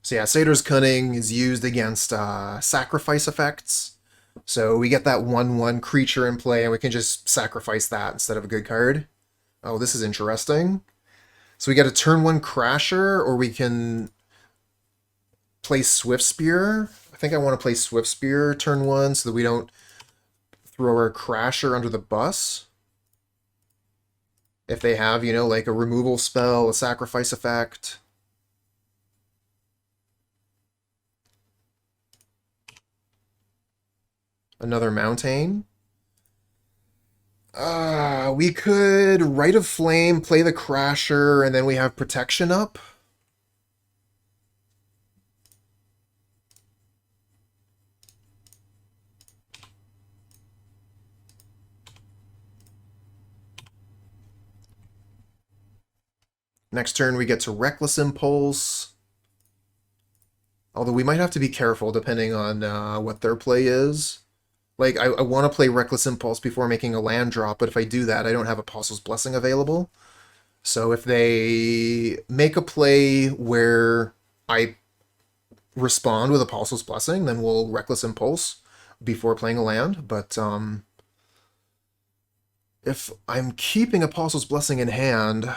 So yeah, Satyr's Cunning is used against sacrifice effects. So we get that 1/1 creature in play, and we can just sacrifice that instead of a good card. Oh, this is interesting. So we get a turn 1 Crasher, or we can play Swiftspear. I think I want to play Swiftspear turn 1 so that we don't throw our Crasher under the bus. If they have, you know, like a removal spell, a sacrifice effect. Another Mountain. We could Rite of Flame, play the Crasher, and then we have protection up. Next turn we get to Reckless Impulse. Although we might have to be careful depending on what their play is. Like, I want to play Reckless Impulse before making a land drop, but if I do that, I don't have Apostle's Blessing available. So if they make a play where I respond with Apostle's Blessing, then we'll Reckless Impulse before playing a land. But if I'm keeping Apostle's Blessing in hand...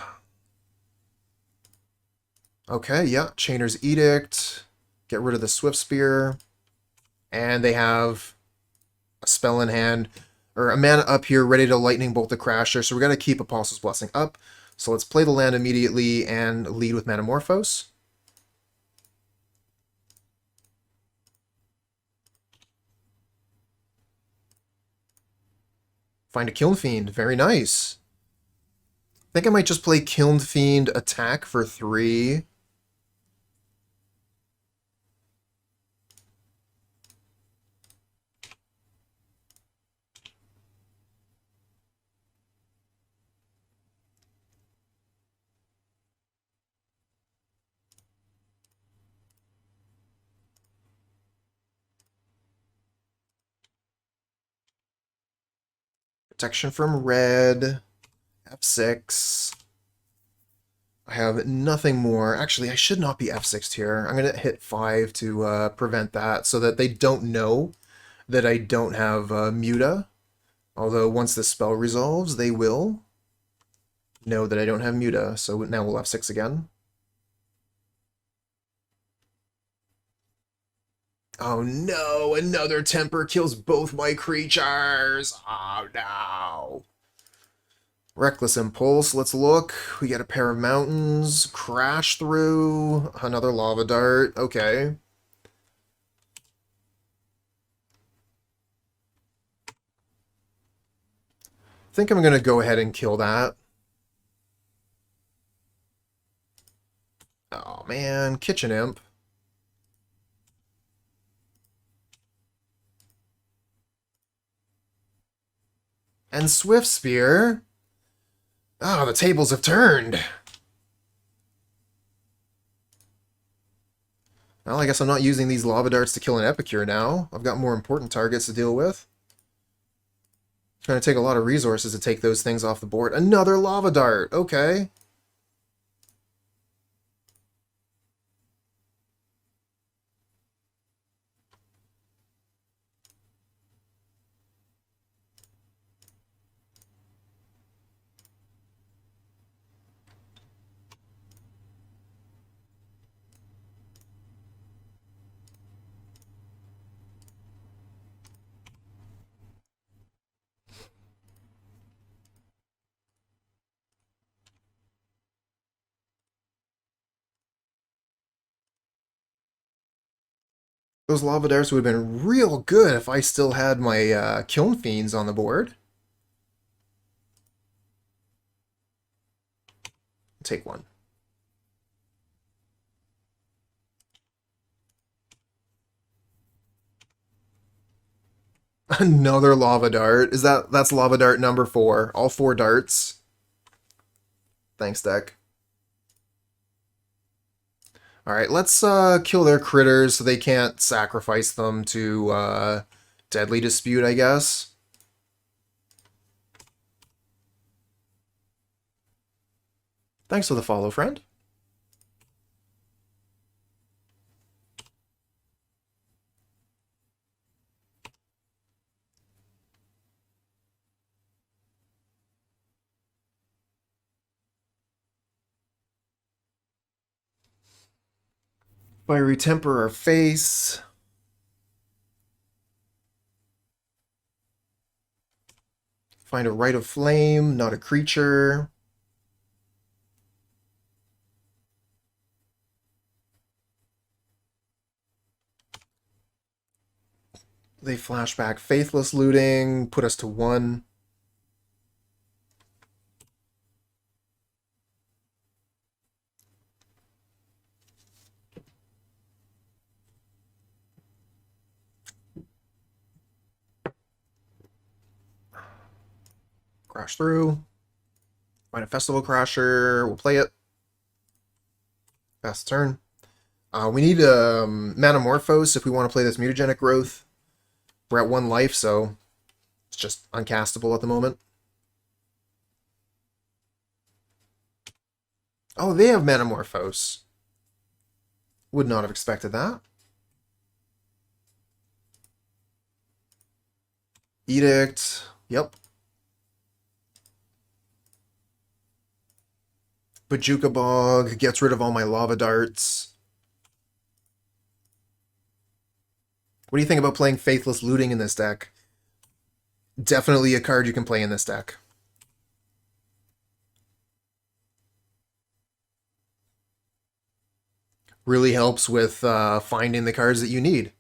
Okay, yeah, Chainer's Edict, get rid of the Swiftspear, and they have a spell in hand, or a mana up here ready to Lightning Bolt the Crasher, so we're going to keep Apostle's Blessing up. So let's play the land immediately and lead with Manamorphose. Find a Kiln Fiend, very nice. I think I might just play Kiln Fiend attack for 3. Protection from red, F6. I have nothing more. Actually, I should not be F6'd here. I'm going to hit 5 to prevent that so that they don't know that I don't have Muta. Although once the spell resolves, they will know that I don't have Muta. So now we'll F6 again. Oh no, another Temper kills both my creatures. Oh no. Reckless Impulse, let's look. We get a pair of mountains, crash through, another lava dart, okay. I think I'm going to go ahead and kill that. Oh man, Kitchen Imp. And Swiftspear. Oh, the tables have turned. Well, I guess I'm not using these lava darts to kill an Epicure now. I've got more important targets to deal with. It's going to take a lot of resources to take those things off the board. Another lava dart. Okay. Those lava darts would have been real good if I still had my Kiln Fiends on the board. Take one. Another lava dart. That's lava dart number 4. All 4 darts. Thanks, deck. Alright, let's kill their critters so they can't sacrifice them to Deadly Dispute, I guess. Thanks for the follow, friend. Fiery Temper our face. Find a Rite of Flame, not a creature. They flash back Faithless Looting, put us to 1. Crash through. Find a Festival Crasher. We'll play it. Pass the turn. We need Manamorphose if we want to play this Mutagenic Growth. We're at 1 life, so it's just uncastable at the moment. Oh, they have Manamorphose. Would not have expected that. Edict. Yep. Bajuka Bog gets rid of all my lava darts. What do you think about playing Faithless Looting in this deck? Definitely a card you can play in this deck. Really helps with finding the cards that you need.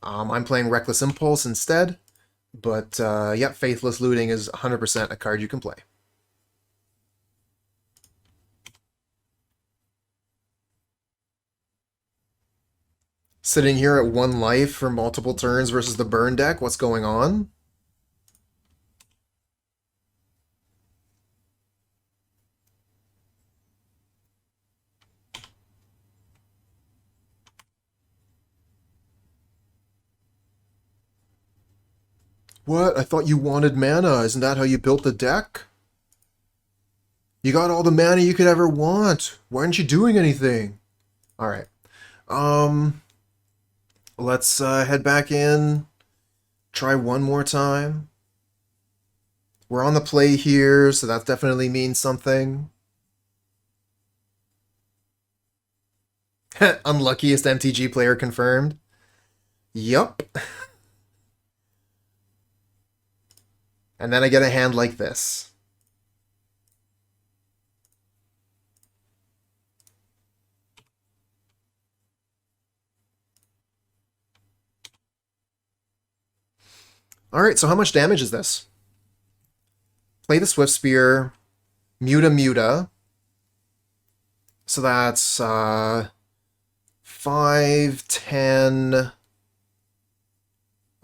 I'm playing Reckless Impulse instead, but yeah, Faithless Looting is 100% a card you can play. Sitting here at 1 life for multiple turns versus the burn deck, what's going on? What? I thought you wanted mana. Isn't that how you built the deck? You got all the mana you could ever want. Why aren't you doing anything? Alright. Let's head back in. Try one more time. We're on the play here, so that definitely means something. Unluckiest MTG player confirmed. Yup. And then I get a hand like this. Alright, so how much damage is this? Play the Swiftspear, Muta. So that's 5, 10,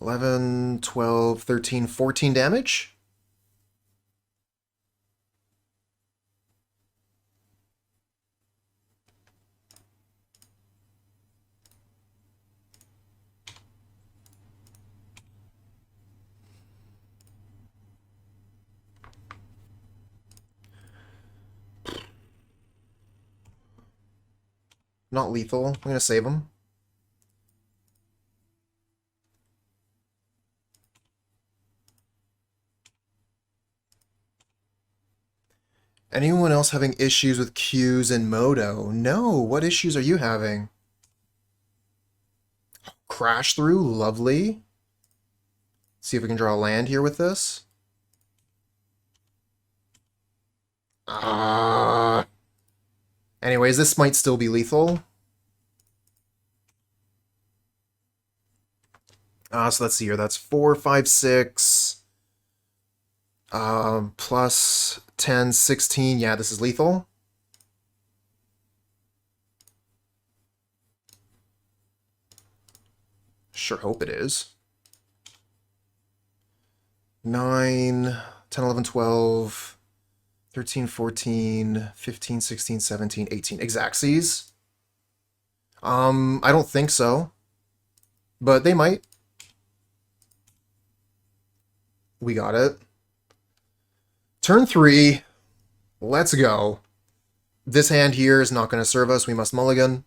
11, 12, 13, 14 damage? Not lethal. I'm going to save him. Anyone else having issues with Qs in Moto? No, what issues are you having? Crash through, lovely. See if we can draw a land here with this. Anyways, this might still be lethal. So let's see here. That's 4, 5, 6. Plus 10, 16. Yeah, this is lethal. Sure hope it is. 9, 10, 11, 12, 13, 14, 15, 16, 17, 18. Exacxies? I don't think so. But they might. We got it. Turn 3. Let's go. This hand here is not going to serve us. We must mulligan.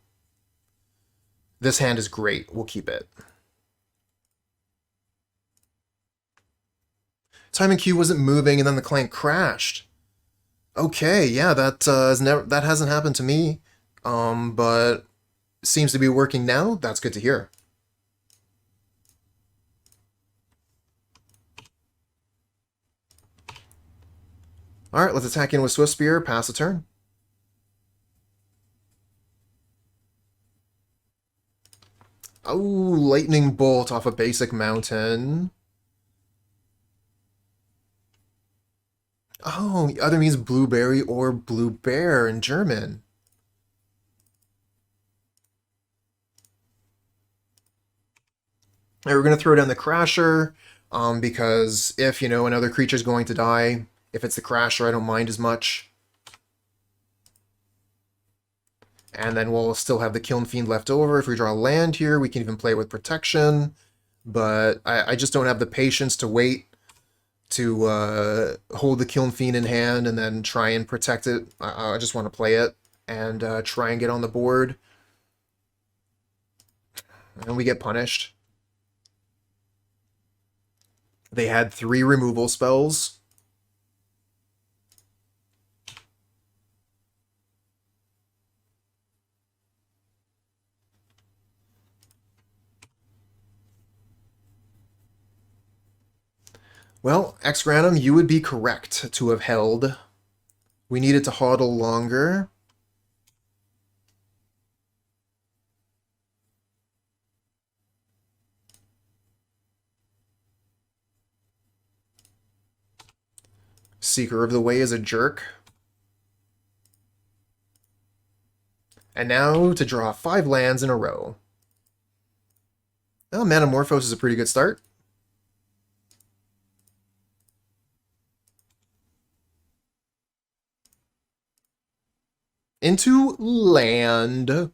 This hand is great. We'll keep it. Time and Q wasn't moving, and then the client crashed. Okay, yeah, that hasn't happened to me, but seems to be working now. That's good to hear. All right, let's attack in with Swiftspear. Pass the turn. Oh, Lightning Bolt off a basic mountain. Oh, the other means blueberry or blue bear in German. Alright, we're going to throw down the Crasher, because if, another creature's going to die, if it's the Crasher, I don't mind as much. And then we'll still have the Kiln Fiend left over. If we draw a land here, we can even play with protection. But I just don't have the patience to wait to hold the Kiln Fiend in hand and then try and protect it. I just want to play it. and try and get on the board. And we get punished. They had 3 removal spells. Well, Ex Granum, you would be correct to have held. We needed to hodl longer. Seeker of the Way is a jerk. And now to draw 5 lands in a row. Well, Manamorphose is a pretty good start. Into land.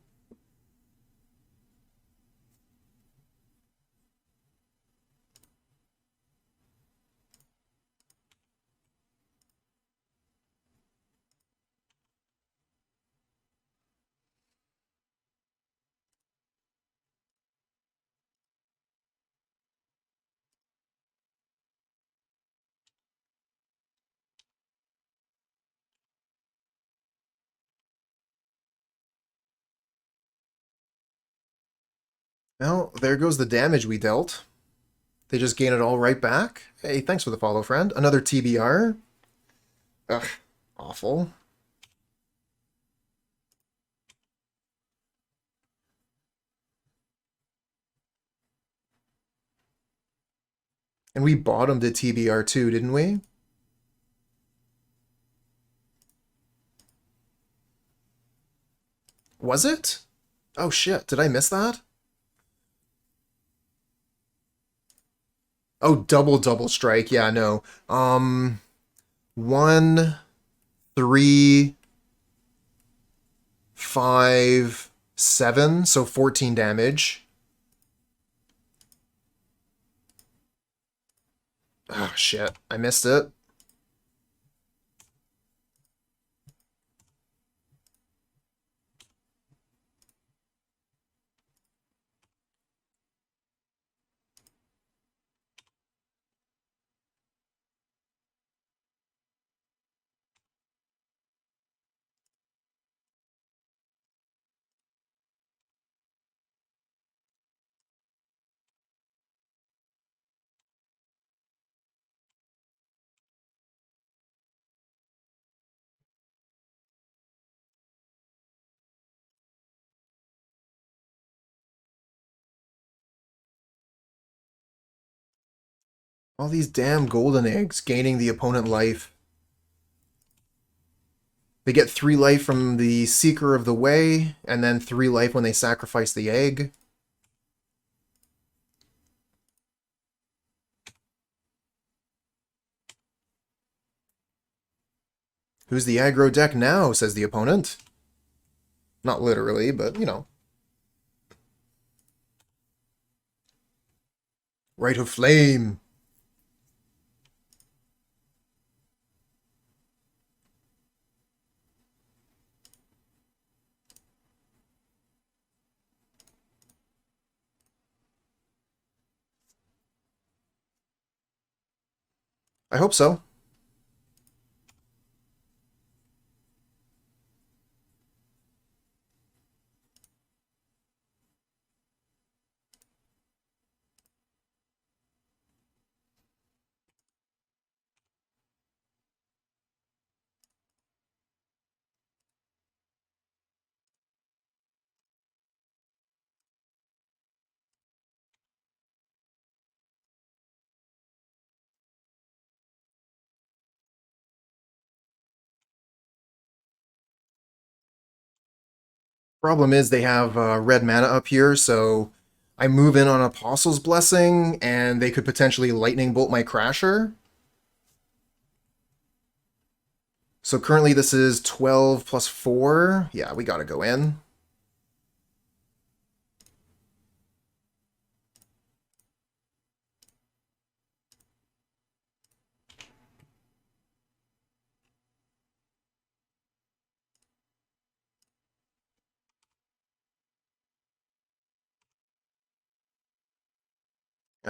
Well, there goes the damage we dealt. They just gain it all right back. Hey, thanks for the follow, friend. Another TBR. Ugh, awful. And we bottomed a TBR too, didn't we? Was it? Oh shit, did I miss that? Oh, double strike. Yeah, no. 1, 3, 5, 7, so 14 damage. Oh shit, I missed it. All these damn golden eggs gaining the opponent life. They get 3 life from the Seeker of the Way, and then 3 life when they sacrifice the egg. Who's the aggro deck now, says the opponent. Not literally, but, you know. Rite of Flame. I hope so. Problem is they have red mana up here, so I move in on Apostle's Blessing, and they could potentially Lightning Bolt my Crasher. So currently this is 12 plus 4. Yeah, we gotta go in.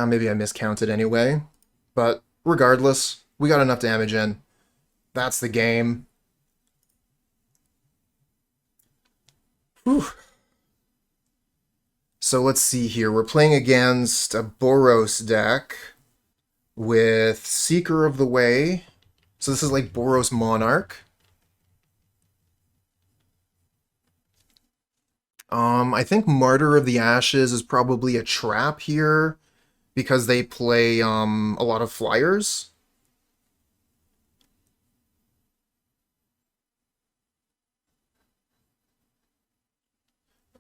Maybe I miscounted anyway. But regardless, we got enough damage in. That's the game. Whew. So let's see here. We're playing against a Boros deck with Seeker of the Way. So this is like Boros Monarch. I think Martyr of the Ashes is probably a trap here because they play a lot of flyers.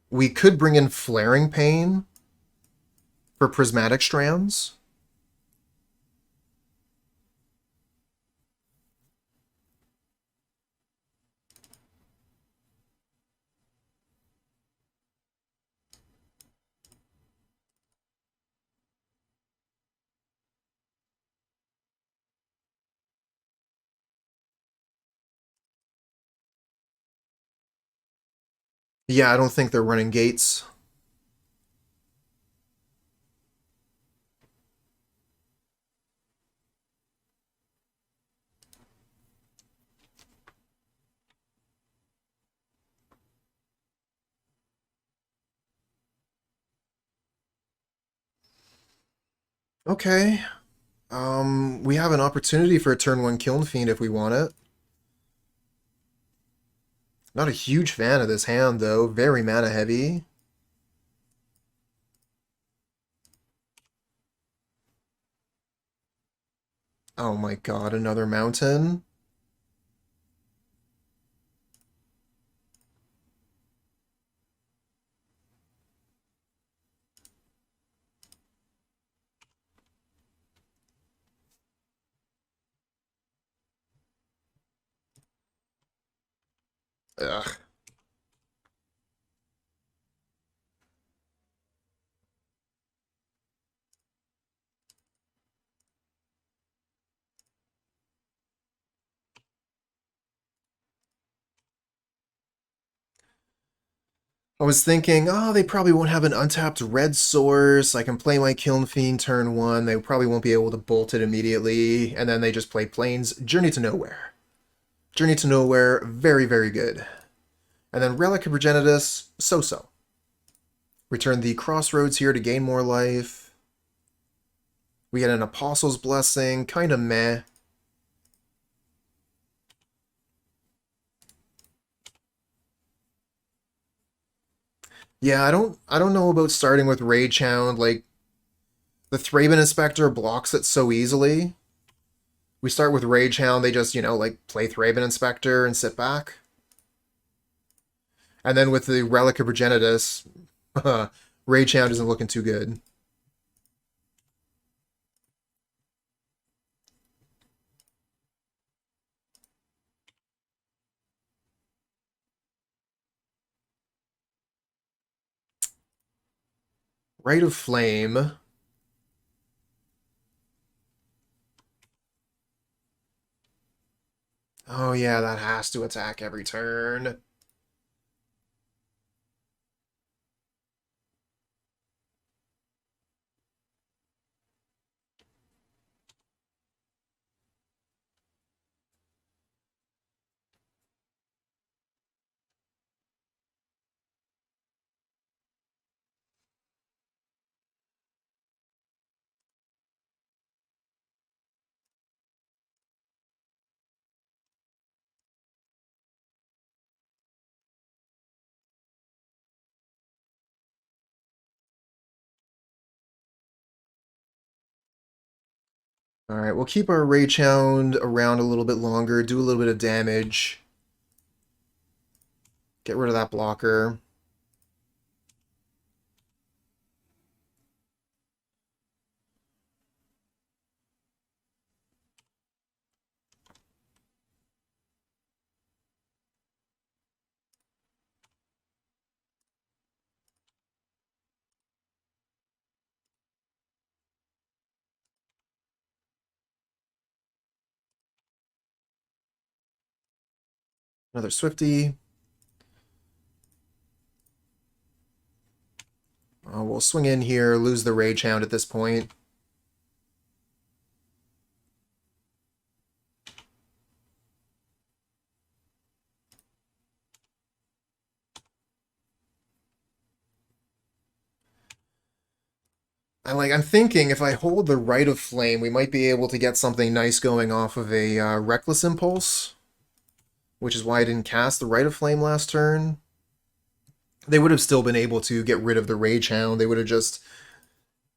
We could bring in Flaring Pain for Prismatic Strands. Yeah, I don't think they're running gates. Okay. We have an opportunity for a turn 1 Kiln Fiend if we want it. Not a huge fan of this hand, though. Very mana heavy. Oh my god, another mountain. Ugh. I was thinking, oh, they probably won't have an untapped red source. I can play my Kiln Fiend turn 1. They probably won't be able to bolt it immediately. And then they just play Plains. Journey to Nowhere. Journey to Nowhere, very, very good. And then Relic of Progenitus, so-so. Return the Crossroads here to gain more life. We get an Apostle's Blessing, kind of meh. Yeah, I don't know about starting with Rage-Hound. Like, the Thraben Inspector blocks it so easily. We start with Rage-Hound, they just, like, play Thraben Inspector and sit back. And then with the Relic of Progenitus, Rage-Hound isn't looking too good. Rite of Flame. Oh yeah, that has to attack every turn. Alright, we'll keep our Rage-Hound around a little bit longer, do a little bit of damage. Get rid of that blocker. Another Swifty. We'll swing in here, lose the Rage-Hound at this point. I'm thinking if I hold the Rite of Flame, we might be able to get something nice going off of a Reckless Impulse, which is why I didn't cast the Rite of Flame last turn. They would have still been able to get rid of the Rage-Hound. They would have just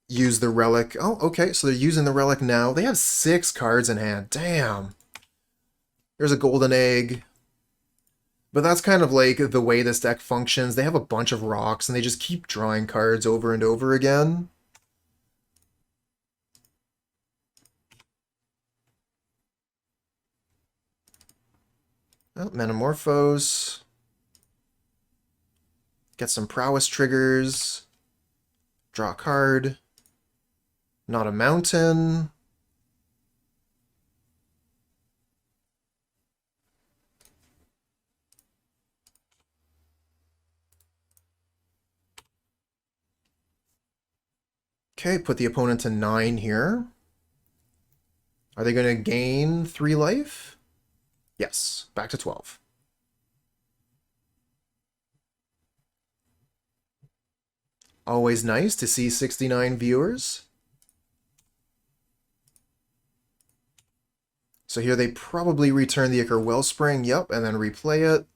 used the Relic. Oh, okay, so they're using the Relic now. They have 6 cards in hand. Damn. There's a Golden Egg. But that's kind of like the way this deck functions. They have a bunch of rocks, and they just keep drawing cards over and over again. Oh, Manamorphose. Get some prowess triggers. Draw a card. Not a mountain. Okay, put the opponent to 9 here. Are they going to gain 3 life? Yes, back to 12. Always nice to see 69 viewers. So here they probably return the Ichor Wellspring, yep, and then replay it.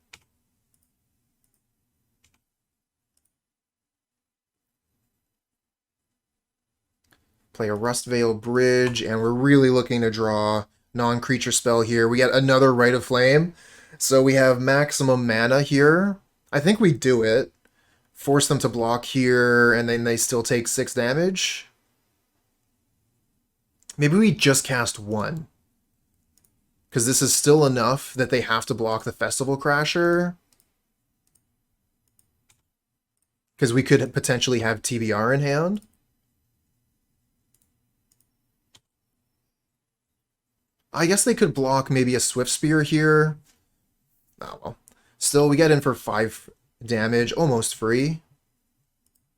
Play a Rustvale Bridge, and we're really looking to draw non-creature spell here. We get another Rite of Flame. So we have maximum mana here. I think we do it. Force them to block here, and then they still take 6 damage. Maybe we just cast 1. Because this is still enough that they have to block the Festival Crasher. Because we could potentially have TBR in hand. I guess they could block maybe a Swiftspear here. Oh well. Still, we get in for 5 damage, almost free.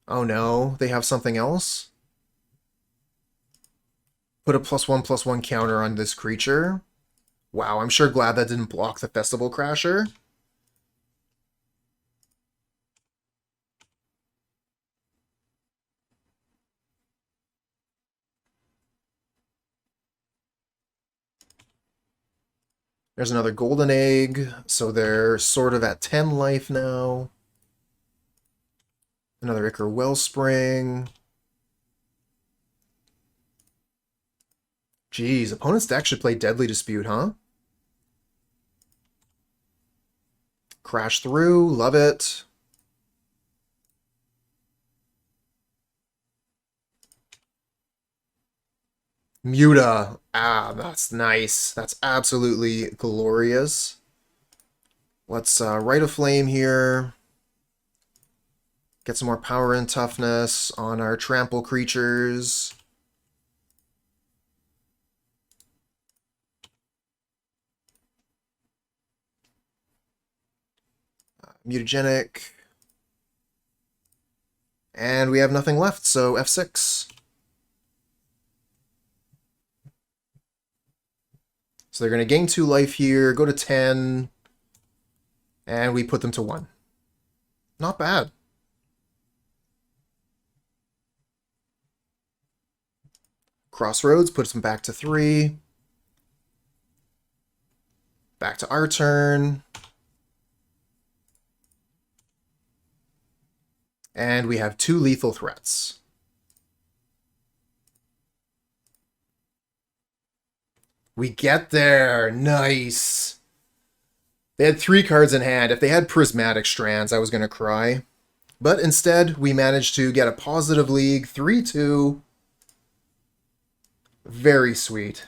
Oh no, they have something else? Put a +1/+1 counter on this creature. Wow, I'm sure glad that didn't block the Festival Crasher. There's another Golden Egg, so they're sort of at 10 life now. Another Ichor Wellspring. Jeez, opponent's deck should play Deadly Dispute, huh? Crash through, love it. Muta. Ah, that's nice. That's absolutely glorious. Let's Rite of Flame here. Get some more power and toughness on our trample creatures. Mutagenic. And we have nothing left, so F6. So they're going to gain 2 life here, go to 10, and we put them to 1. Not bad. Crossroads puts them back to 3. Back to our turn. And we have 2 lethal threats. We get there. Nice. They had 3 cards in hand. If they had Prismatic Strands, I was going to cry. But instead, we managed to get a positive league, 3-2. Very sweet.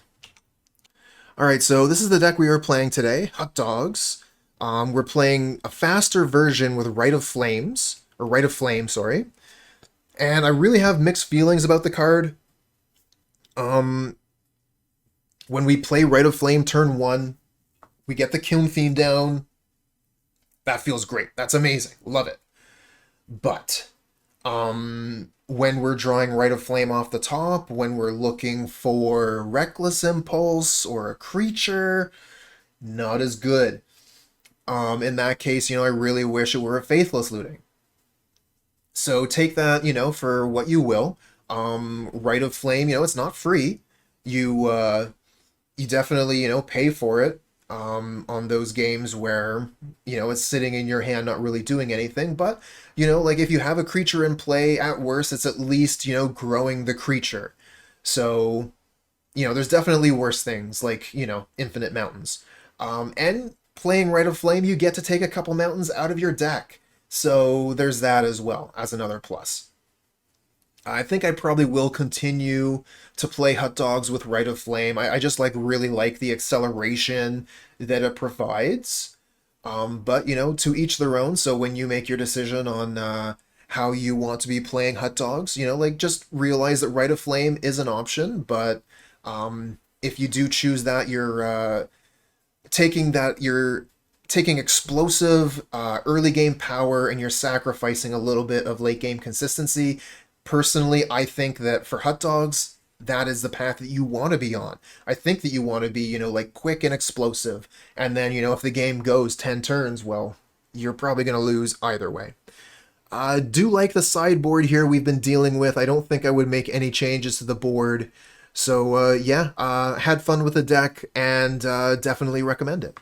Alright, so this is the deck we are playing today, Hot Dogs. We're playing a faster version with Rite of Flames, or Rite of Flame, sorry. And I really have mixed feelings about the card. When we play Rite of Flame turn 1, we get the Kiln Fiend down. That feels great. That's amazing. Love it. But when we're drawing Rite of Flame off the top, when we're looking for Reckless Impulse or a creature, not as good. In that case, I really wish it were a Faithless Looting. So take that, for what you will. Rite of Flame, it's not free. You definitely, pay for it on those games where, it's sitting in your hand, not really doing anything. But, like if you have a creature in play, at worst, it's at least, growing the creature. So, there's definitely worse things like, Infinite Mountains. And playing Rite of Flame, you get to take a couple mountains out of your deck. So there's that as well as another plus. I think I probably will continue to play Hot Dogs with Rite of Flame. I just really like the acceleration that it provides. But to each their own. So when you make your decision on how you want to be playing Hot Dogs, just realize that Rite of Flame is an option. But if you do choose that, you're taking explosive early game power and you're sacrificing a little bit of late game consistency. Personally, I think that for Hot Dogs, that is the path that you want to be on. I think that you want to be, quick and explosive. And then, if the game goes 10 turns, well, you're probably going to lose either way. I do like the sideboard here we've been dealing with. I don't think I would make any changes to the board. So, yeah, had fun with the deck and definitely recommend it.